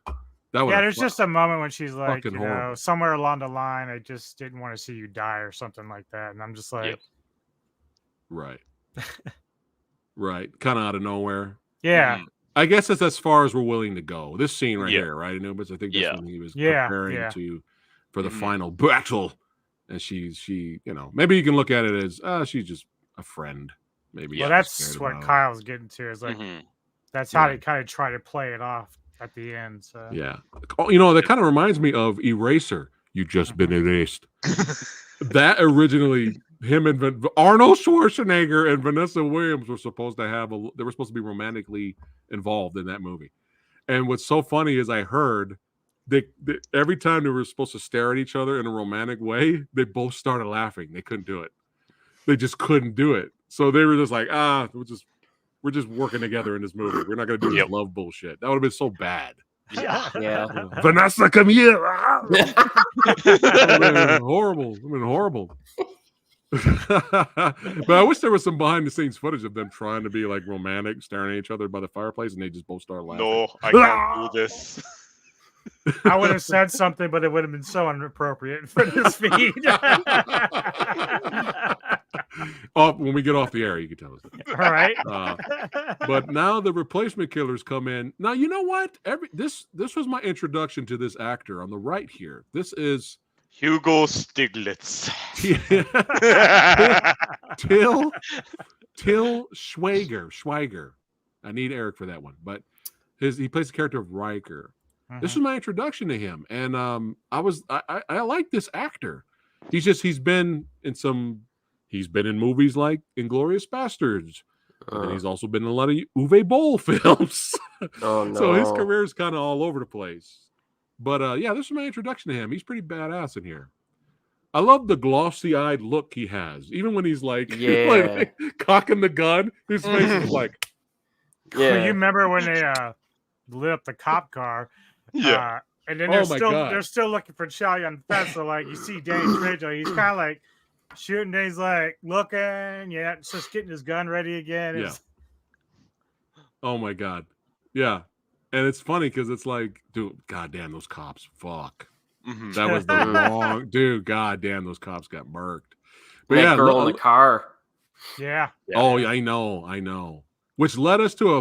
There's just a moment when she's like,
fucking horrible.
somewhere along the line, I just didn't want to see you die or something like that. And I'm just like,
right. Right. Kind of out of nowhere.
Yeah.
I guess that's as far as we're willing to go. This scene right here, right, Anubis? I think that's when he was preparing for the final battle. And she, maybe you can look at it as, she's just a friend. Maybe.
Well, that's what Kyle's getting to. Is like, that's how they kind of try to play it off at the end. So
yeah. Oh, that kind of reminds me of Eraser. You just been erased. That originally, him and Arnold Schwarzenegger and Vanessa Williams were supposed to have they were supposed to be romantically involved in that movie. And what's so funny is I heard they every time they were supposed to stare at each other in a romantic way, they both started laughing. They couldn't do it. They just couldn't do it. So they were just like, we're just working together in this movie. We're not going to do this love bullshit. That would have been so bad.
Yeah.
Vanessa, come here. Horrible. I mean, horrible. But I wish there was some behind the scenes footage of them trying to be like romantic, staring at each other by the fireplace, and they just both start laughing.
No, I can't do this.
I would have said something, but it would have been so inappropriate for this feed.
When we get off the air, you can tell us that.
All right.
But now the replacement killers come in. Now, you know what? This was my introduction to this actor on the right here. This is
Hugo Stiglitz.
Till Schweiger. I need Eric for that one. But he plays the character of Riker. This was my introduction to him. And I like this actor. He's been in movies like Inglourious Bastards. And he's also been in a lot of Uwe Boll films.
Oh, no.
So his career is kind of all over the place. But this was my introduction to him. He's pretty badass in here. I love the glossy-eyed look he has. Even when he's like cocking the gun, his face is like...
Yeah. You remember when they lit up the cop car?
Yeah.
And then they're still looking for Chow Yun-fat. So like you see Danny Trejo, he's kind of like shooting. He's like looking, just getting his gun ready again.
Yeah. Oh my god. Yeah. And it's funny because it's like, dude, goddamn, those cops, fuck. That was the wrong dude. Goddamn, those cops got murked. But
that girl in the car.
Yeah.
Oh, yeah, I know. Which led us to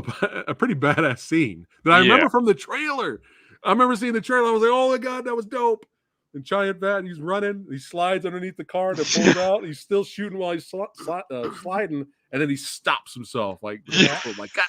a pretty badass scene that I remember from the trailer. I remember seeing the trailer. I was like, oh my god, that was dope. And Giant Fat, he's running. He slides underneath the car to pull out. He's still shooting while he's sliding, and then he stops himself. Like, that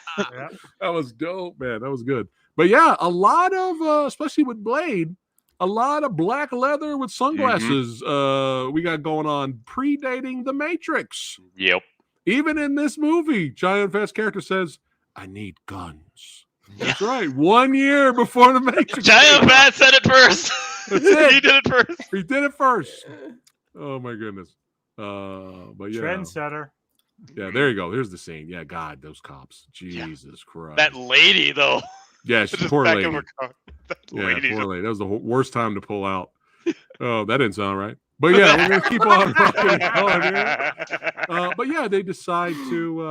was dope, man. That was good. But yeah, a lot of, especially with Blade, a lot of black leather with sunglasses we got going on, predating The Matrix.
Yep.
Even in this movie, Giant Fat's character says, I need guns. That's right. 1 year before The Matrix.
Giant Fat said it first.
That's it.
He did it first.
He did it first. Oh my goodness. But yeah.
Trendsetter.
Yeah, there you go. Here's the scene. Yeah, God, those cops. Jesus Christ.
That lady, though.
Yeah, she's poor lady.
Poor lady.
That was the worst time to pull out. Oh, that didn't sound right. But yeah, we're gonna keep on rocking and going here. But yeah, they decide to.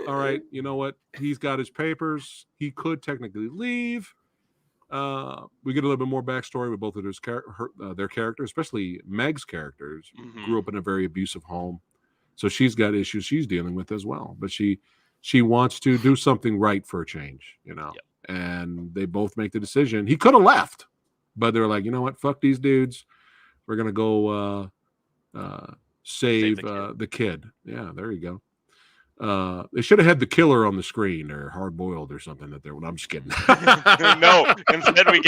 All right, you know what? He's got his papers. He could technically leave. We get a little bit more backstory with both of their characters, especially Meg's characters. Grew up in a very abusive home, so she's got issues she's dealing with as well. But she wants to do something right for a change, And they both make the decision. He could have left, but they're like, you know what? Fuck these dudes. We're gonna go save the kid. Yeah, there you go. They should have had the killer on the screen or Hard Boiled or something. I'm just kidding.
No, instead we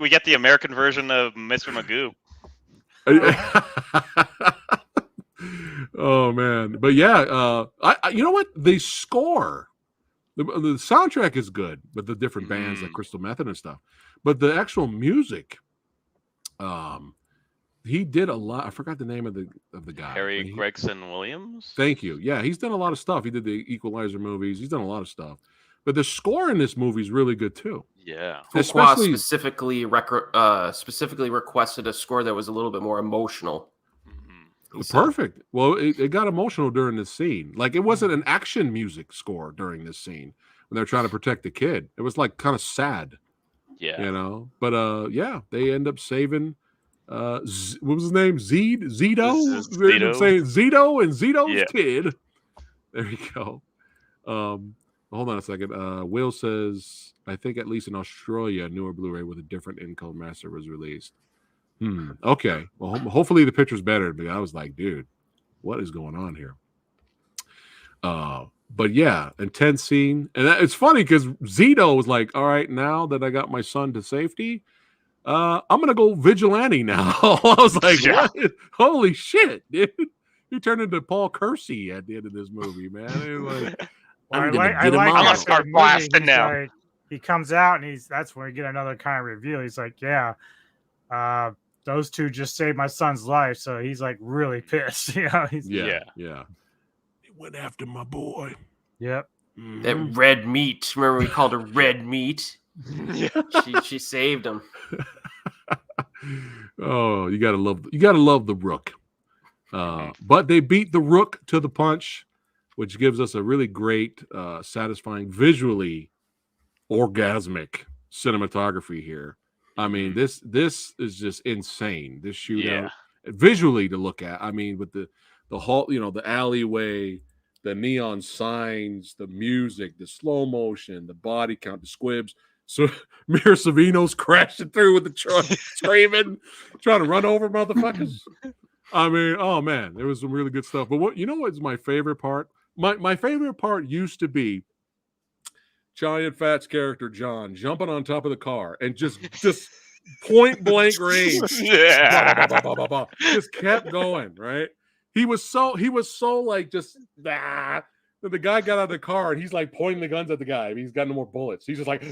get the American version of Mr. Magoo.
Oh man, but yeah, you know what? The score The soundtrack is good with the different bands like Crystal Method and stuff, but the actual music, he did a lot. I forgot the name of the guy.
Harry Gregson Williams.
Thank you. Yeah, he's done a lot of stuff. He did the Equalizer movies. He's done a lot of stuff. But the score in this movie is really good too.
Yeah.
Fuqua specifically requested a score that was a little bit more emotional.
Perfect. Well, it got emotional during this scene. Like, it wasn't an action music score during this scene when they're trying to protect the kid. It was like kind of sad.
Yeah.
You know? But yeah, they end up saving what was his name? Zito? They end up saying Zito and Zito's kid. There you go. Hold on a second. Will says, I think at least in Australia, a newer Blu-ray with a different encode master was released. Okay. Well, hopefully the picture's better. But I was like, dude, what is going on here? But yeah, intense scene. And it's funny because Zito was like, all right, now that I got my son to safety, I'm going to go vigilante now. I was like, what? Holy shit, dude. He turned into Paul Kersey at the end of this movie, man. It was like,
I'm gonna
start blasting now.
Like, he comes out and that's when we get another kind of reveal. He's like, yeah, those two just saved my son's life. So he's like really pissed. You know,
yeah. He went after my boy.
Yep.
That red meat. Remember we called her red meat?
Yeah.
She saved him.
Oh, you gotta love the Rook. But they beat the Rook to the punch, which gives us a really great, satisfying, visually orgasmic cinematography here. I mean, this is just insane. This shootout, visually to look at. I mean, with the whole, the alleyway, the neon signs, the music, the slow motion, the body count, the squibs. So Mira Savino's crashing through with the truck, screaming, trying to run over motherfuckers. I mean, oh man, there was some really good stuff. But what's my favorite part? My favorite part used to be Giant Phat's character John jumping on top of the car and just point blank range. Just kept going, right? He was so like just the guy got out of the car and he's like pointing the guns at the guy. He's got no more bullets. He's just like,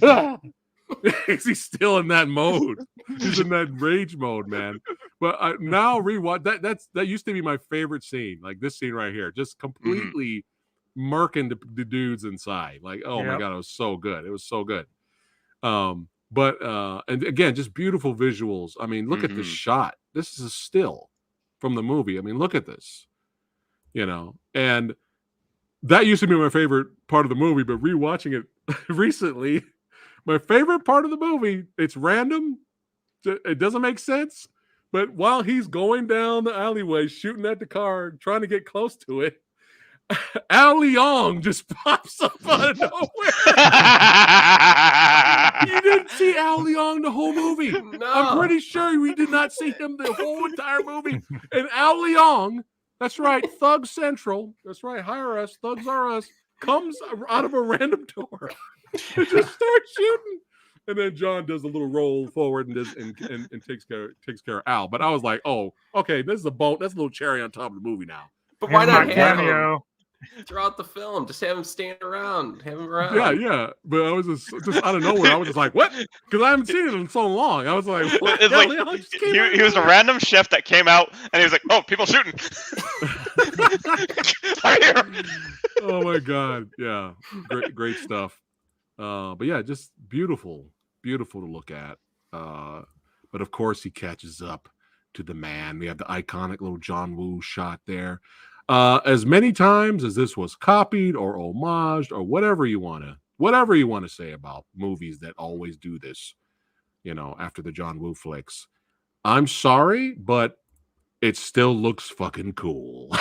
he's still in that mode. He's in that rage mode, man. But now rewatch that used to be my favorite scene. Like this scene right here, just completely murking the dudes inside. Like, oh my god, it was so good. It was so good. But and again, just beautiful visuals. I mean, look at this shot. This is a still from the movie. I mean, look at this. And that used to be my favorite part of the movie, but rewatching it recently, my favorite part of the movie, it's random. It doesn't make sense. But while he's going down the alleyway, shooting at the car, trying to get close to it, Al Leong just pops up out of nowhere. You didn't see Al Leong the whole movie.
No.
I'm pretty sure we did not see him the whole entire movie. And Al Leong, that's right, Thug Central, that's right, hire us, thugs are us, comes out of a random door and just starts shooting. And then John does a little roll forward and takes care of Al. But I was like, oh, okay, this is a boat. That's a little cherry on top of the movie now.
But why not have him throughout the film? Just have him stand around, have him around.
Yeah. But I was just out of nowhere. I was just like, what? Because I haven't seen it in so long. I was like, what?
It's like he was a random chef that came out and he was like, oh, people shooting.
Oh my god, yeah, great stuff. But yeah, just beautiful to look at. But of course, he catches up to the man. We have the iconic little John Woo shot there. As many times as this was copied or homaged or whatever you want to say about movies that always do this, after the John Woo flicks, I'm sorry, but it still looks fucking cool.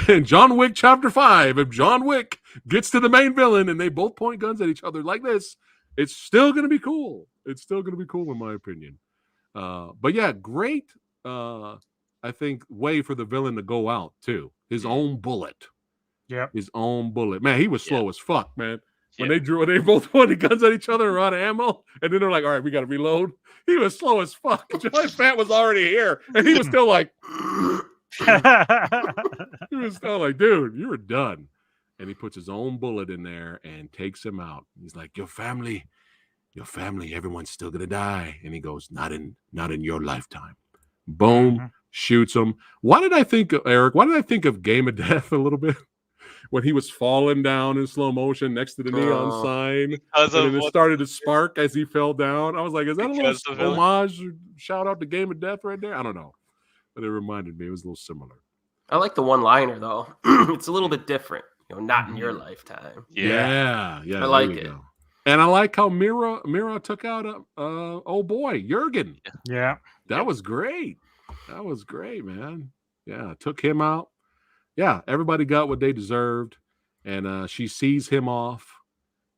In John Wick Chapter 5, if John Wick gets to the main villain and they both point guns at each other like this, it's still going to be cool. It's still going to be cool in my opinion. But yeah, great, I think, way for the villain to go out too. His own bullet.
Yeah.
His own bullet. Man, he was slow as fuck, man. When they both pointed guns at each other and were out of ammo, and then they're like, all right, we got to reload. He was slow as fuck. Giant Phat was already here, and he was still like, he was still like, dude, you were done. and he puts his own bullet in there and takes him out. He's like, your family, everyone's still gonna die. And he goes, not in your lifetime. Boom, shoots him. Why did I think of Game of Death a little bit? When he was falling down in slow motion next to the neon sign, and then it started to spark as he fell down. I was like, is that a little homage, shout out to Game of Death right there? I don't know. But it reminded me, it was a little similar.
I like the one-liner, though. It's a little bit different. Not in your lifetime.
Yeah.
I like it.
Go. And I like how Mira took out oh boy, Jurgen.
Yeah.
That was great. That was great, man. Yeah, took him out. Yeah, everybody got what they deserved. And she sees him off.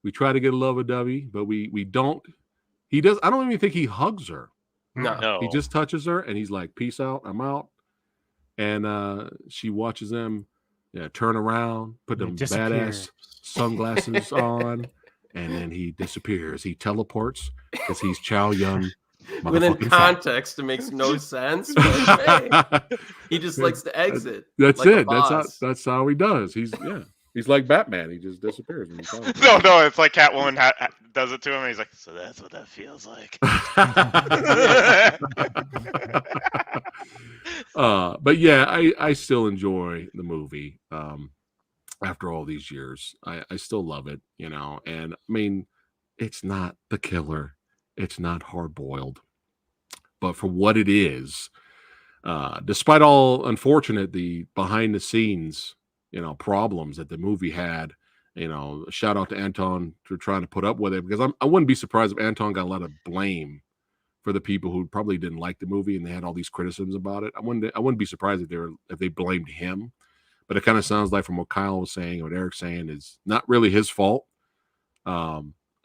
We try to get a lovey-dovey, but we don't. He does. I don't even think he hugs her.
No.
He just touches her and he's like, peace out, I'm out. And she watches him turn around, put them badass sunglasses on, and then he disappears. He teleports because he's Chow Yun.
Within context, it makes no sense. But, hey, he just likes to exit.
That's
like
it. That's how he does. He's like Batman. He just disappears.
No, it's like Catwoman does it to him. And he's like, so that's what that feels like.
But yeah, I still enjoy the movie. After all these years, I still love it. And I mean, it's not The Killer. It's not hard boiled, but for what it is, despite all the behind the scenes, problems that the movie had, shout out to Anton for trying to put up with it, because I wouldn't be surprised if Anton got a lot of blame for the people who probably didn't like the movie and they had all these criticisms about it. I wouldn't be surprised if they blamed him, but it kind of sounds like from what Kyle was saying, what Eric's saying is not really his fault.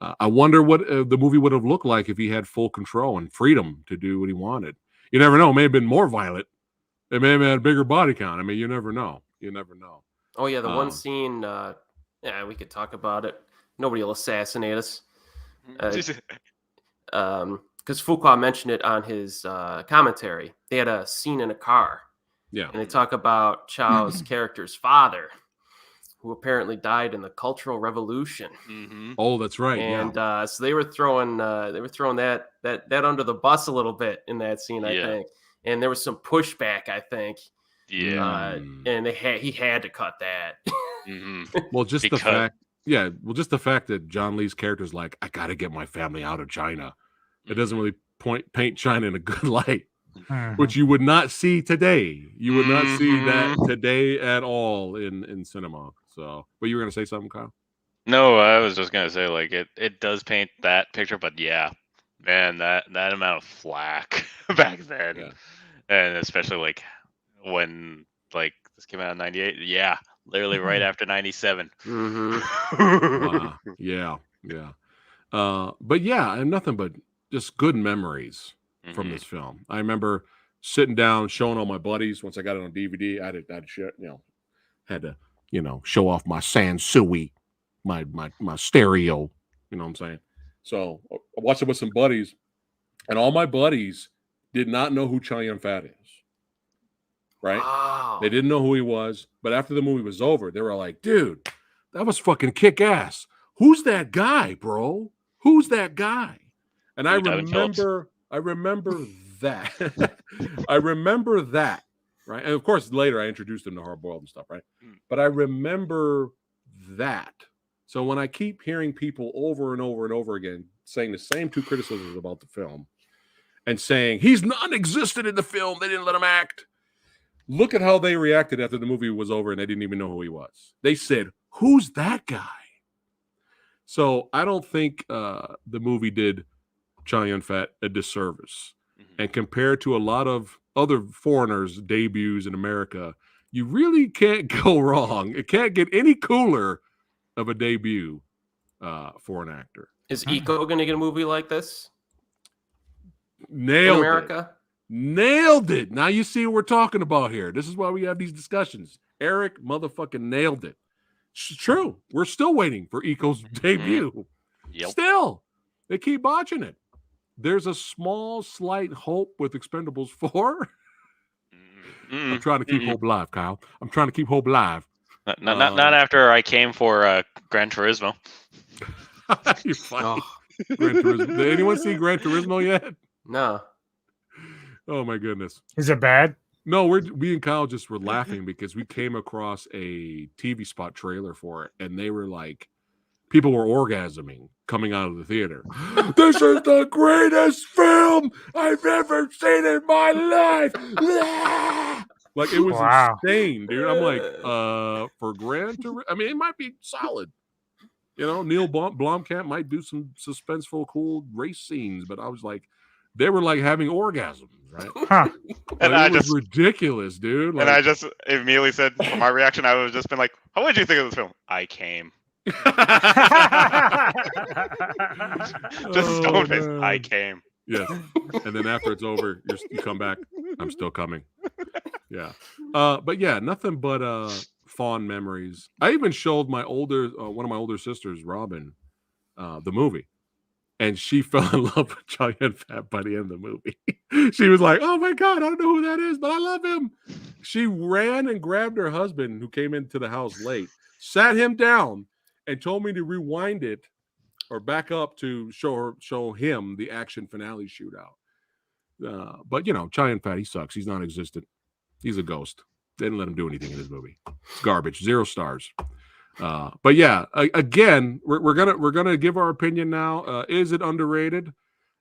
I wonder what the movie would have looked like if he had full control and freedom to do what he wanted. You never know. It may have been more violent. It may have had a bigger body count. I mean, you never know.
Oh, yeah. The one scene, we could talk about it. Nobody will assassinate us. Because Fuqua mentioned it on his commentary. They had a scene in a car.
Yeah.
And they talk about Chow's character's father, who apparently died in the Cultural Revolution.
Mm-hmm.
Oh, that's right.
And so they were throwing that under the bus a little bit in that scene, I think. And there was some pushback, I think.
Yeah.
And he had to cut that.
Mm-hmm.
Well, just the fact that John Lee's character is like, I got to get my family out of China. It doesn't really paint China in a good light, which you would not see today. You would not see that today at all in cinema. So, but you were going to say something, Kyle?
No, I was just going to say, like, it does paint that picture, but yeah, man, that amount of flack back then, and especially like when like this came out in '98, literally right after '97.
Yeah. But yeah, and nothing but just good memories from this film. I remember sitting down, showing all my buddies. Once I got it on DVD, I had to show off my Sansui, my stereo. You know what I'm saying? So I watched it with some buddies, and all my buddies did not know who Chow Yun-Fat is. Right?
Wow.
They didn't know who he was, but after the movie was over, they were like, dude, that was fucking kick ass. Who's that guy, bro? Who's that guy? And I remember that. I remember that, right? And of course, later I introduced him to hard boiled and stuff, right? But I remember that. So when I keep hearing people over and over and over again saying the same two criticisms about the film and saying he's non-existent in the film, they didn't let him act. Look at how they reacted after the movie was over and they didn't even know who he was. They said, who's that guy? So I don't think the movie did Chow Yun-Fat a disservice. And compared to a lot of other foreigners' debuts in America, you really can't go wrong. It can't get any cooler of a debut for an actor.
Is Eco going to get a movie like this?
Nailed
in America?
Nailed it. Now you see what we're talking about here. This is why we have these discussions. Eric motherfucking nailed it. It's true. We're still waiting for Eco's debut.
Yep.
Still. They keep botching it. There's a small, slight hope with Expendables 4. I'm trying to keep hope alive, Kyle. I'm trying to keep hope alive.
Not after I came for Gran Turismo.
You're funny.
Oh,
Gran Turismo. Did anyone see Gran Turismo yet?
no.
Oh my goodness.
Is it bad?
No, we and Kyle just were laughing because we came across a TV spot trailer for it, and they were like, people were orgasming coming out of the theater. This is the greatest film I've ever seen in my life. Like, it was
Wow.
insane, dude. I'm like, for Gran Turismo, I mean, it might be solid. You know, Neil Blomkamp might do some suspenseful, cool race scenes, but I was like, they were like having orgasms, right?
Huh.
And
Like,
I
it was
just
ridiculous, dude. Like,
and I just immediately said, for my reaction, I was just been like, "How would you think of this film?" I came. Just stone face.
man.
I came.
Yes. And then after it's over, you come back. I'm still coming. Yeah. But yeah, nothing but fond memories. I even showed my older one of my older sisters, Robin, the movie. And she fell in love with Giant Phat by the end of the movie. She was like, "Oh my God, I don't know who that is, but I love him." She ran and grabbed her husband, who came into the house late, sat him down, and told me to rewind it or back up to show him the action finale shootout. But you know, Giant Phat, he sucks. He's non-existent. He's a ghost. They didn't let him do anything in this movie. It's garbage. 0 stars. But yeah, again, we're gonna give our opinion now. Is it underrated?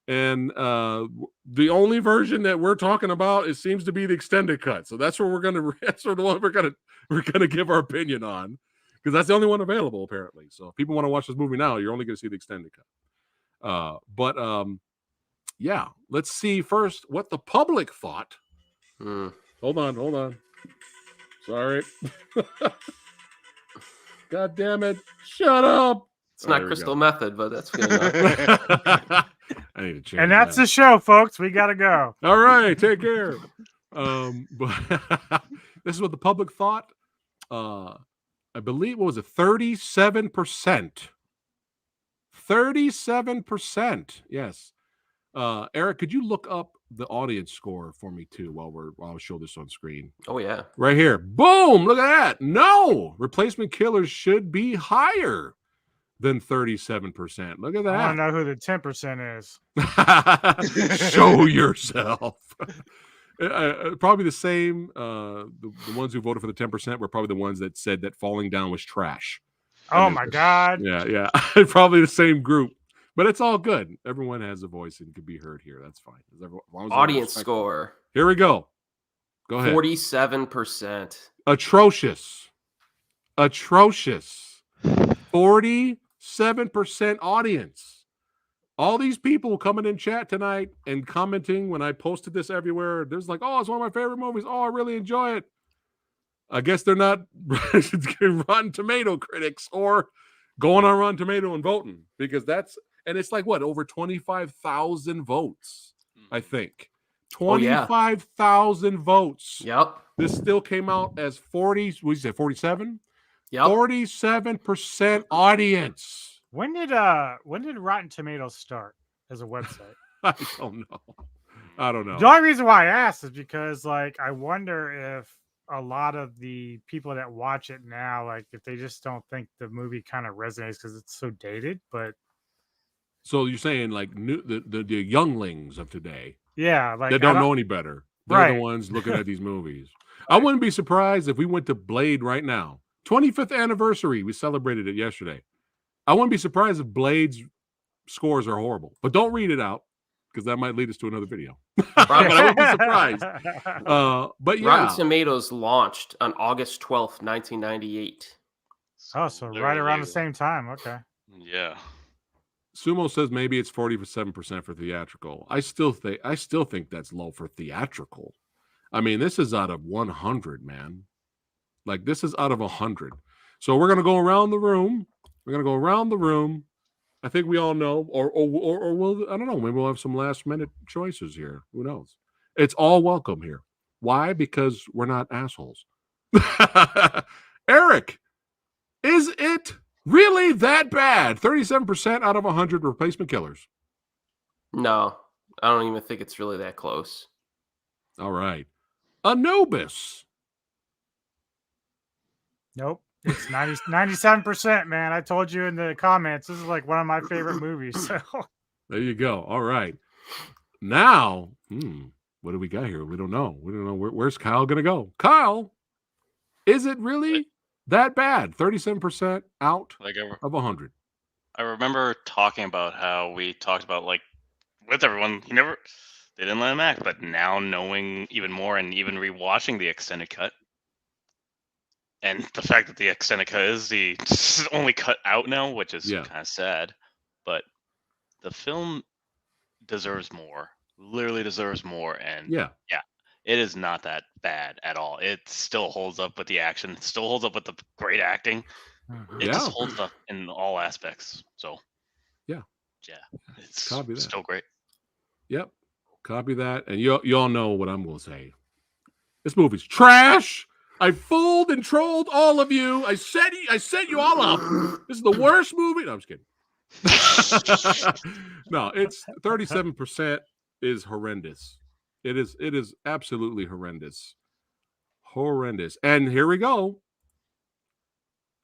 And the only version that we're talking about seems to be the extended cut. So that's where that's the one we're gonna give our opinion on, because that's the only one available apparently. So if people want to watch this movie now, you're only gonna see the extended cut. Yeah, let's see first what the public thought. Hold on. Sorry. God damn it. Shut up.
It's not crystal method, but that's good enough.
I need to change.
And that's the show, folks. We gotta go.
All right, take care. But this is what the public thought. I believe, what was it? 37%. 37%. Yes. Eric, could you look up the audience score for me too while I'll show this on screen?
Oh yeah.
Right here. Boom! Look at that. No, Replacement Killers should be higher than 37%. Look at that.
I don't know who the 10% is.
Show yourself. Probably the same. The ones who voted for the 10% were probably the ones that said that Falling Down was trash.
Oh my God.
Yeah. Probably the same group. But it's all good. Everyone has a voice and can be heard here. That's fine.
Audience score.
Here we go. Go ahead.
47%.
Atrocious. 47% audience. All these people coming in chat tonight and commenting when I posted this everywhere. There's like, "Oh, it's one of my favorite movies. Oh, I really enjoy it." I guess they're not Rotten Tomato critics or going on Rotten Tomato and voting, because and it's like what, over 25,000 votes, I think. 25,000 votes.
Yep.
This still came out as 40. What did you say? 47.
Yep.
47% audience.
When did Rotten Tomatoes start as a website?
I don't know.
The only reason why I asked is because, like, I wonder if a lot of the people that watch it now, like, if they just don't think the movie kind of resonates because it's so dated. But
so you're saying like the younglings of today,
yeah, like,
that don't know any better. They're
Right.
the ones looking at these movies. I wouldn't be surprised if we went to Blade right now. 25th anniversary. We celebrated it yesterday. I wouldn't be surprised if Blade's scores are horrible. But don't read it out, because that might lead us to another video. But I wouldn't be surprised. But yeah.
Rotten Tomatoes launched on August 12th, 1998.
Oh, so right around the same time. Okay.
Yeah.
Sumo says maybe it's 47% for theatrical. I still think that's low for theatrical. I mean, this is out of 100, man. Like, this is out of 100. So we're gonna go around the room. I think we all know, or we'll, I don't know, maybe we'll have some last minute choices here. Who knows? It's all welcome here. Why? Because we're not assholes. Eric, is it really that bad? 37% out of 100 Replacement Killers.
No, I don't even think it's really that close.
All right. Anubis.
Nope. It's 97%, man. I told you in the comments, this is like one of my favorite movies. So
There you go. All right. Now, what do we got here? We don't know. We don't know. Where's Kyle going to go? Kyle, is it really that bad? 37% out of 100.
I remember talking about how we talked about, like, with everyone, they didn't let him act, but now knowing even more and even rewatching the extended cut, and the fact that the extended cut is the only cut out now, which is kind of sad, but the film deserves more, literally deserves more, and it is not that bad at all. It still holds up with the action, it still holds up with the great acting. It just holds up in all aspects. So it's still great.
Yep, copy that. And you all know what I'm going to say. This movie's trash. I fooled and trolled all of you. I set you all up. This is the worst movie. No, I'm just kidding. No, it's 37% is horrendous. It is absolutely horrendous. Horrendous. And here we go.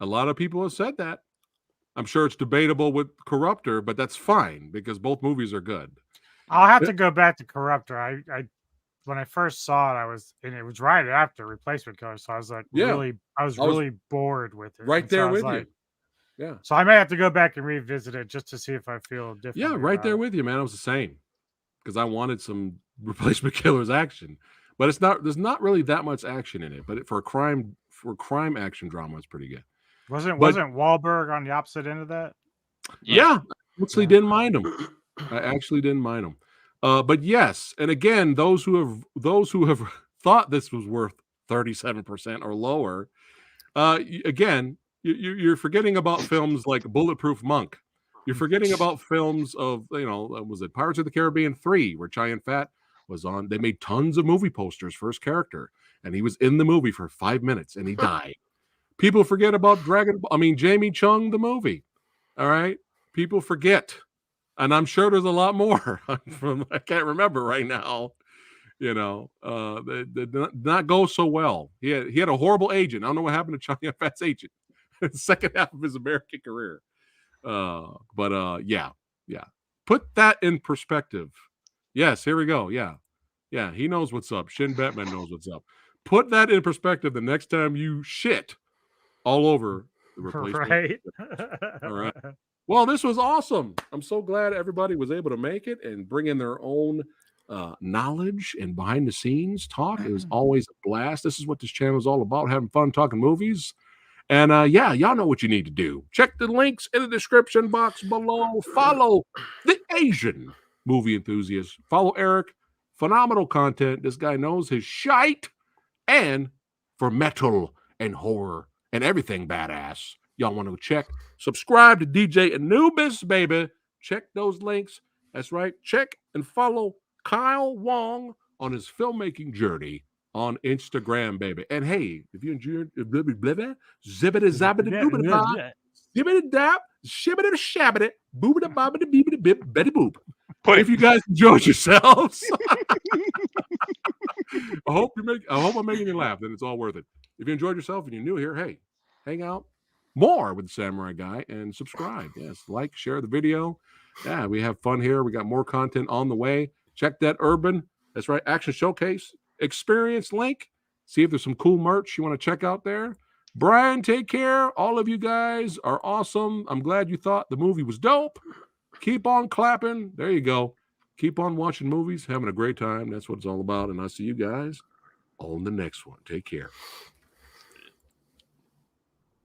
A lot of people have said that. I'm sure it's debatable with Corruptor, but that's fine because both movies are good.
I'll have to go back to Corruptor. I when I first saw it, it was right after Replacement Killer, so I was like, I was really bored with it.
Right there with you. Yeah.
So I may have to go back and revisit it just to see if I feel different.
Yeah, right there with you, man. I was the same because I wanted some Replacement Killers action, but there's not really that much action in it. But for a crime action drama, it's pretty good.
Wasn't Wahlberg on the opposite end of that?
Yeah, I actually didn't mind him. But yes, and again, those who have thought this was worth 37% or lower, again, you're forgetting about films like Bulletproof Monk. You're forgetting about films of, was it Pirates of the Caribbean 3, where Cheyenne Phat was on. They made tons of movie posters for his character, and he was in the movie for 5 minutes, and he died. People forget about Jamie Chung, the movie. All right, people forget. And I'm sure there's a lot more. I can't remember right now. They did not go so well. He had a horrible agent. I don't know what happened to Cheyenne Phat's agent in the second half of his American career. Yeah. Put that in perspective. Yes, here we go. Yeah. He knows what's up. Shin Batman knows what's up. Put that in perspective the next time you shit all over the Replacement.
Right.
All right. Well, this was awesome. I'm so glad everybody was able to make it and bring in their own knowledge and behind the scenes talk. It was always a blast. This is what this channel is all about, having fun talking movies. And y'all know what you need to do. Check the links in the description box below. Follow the Asian movie enthusiast. Follow Eric. Phenomenal content. This guy knows his shite. And for metal and horror and everything badass, y'all want to check, subscribe to DJ Anubis, baby. Check those links. That's right. Check and follow Kyle Wong on his filmmaking journey on Instagram, baby. And hey, if you enjoyed zibbity zabbity boobity bob, zibbity dap, shibbity shabbity, boobity bobbity beebity bip, betty boop. If you guys enjoyed yourselves, I hope I'm making you laugh. Then it's all worth it. If you enjoyed yourself and you're new here, hey, hang out more with the Samurai Guy and subscribe. Yes, like, share the video. Yeah, we have fun here. We got more content on the way. Check that Urban, that's right, Action Showcase experience link. See if there's some cool merch you want to check out there. Brian, take care. All of you guys are awesome. I'm glad you thought the movie was dope. Keep on clapping. There you go. Keep on watching movies, having a great time. That's what it's all about. And I'll see you guys on the next one. Take care.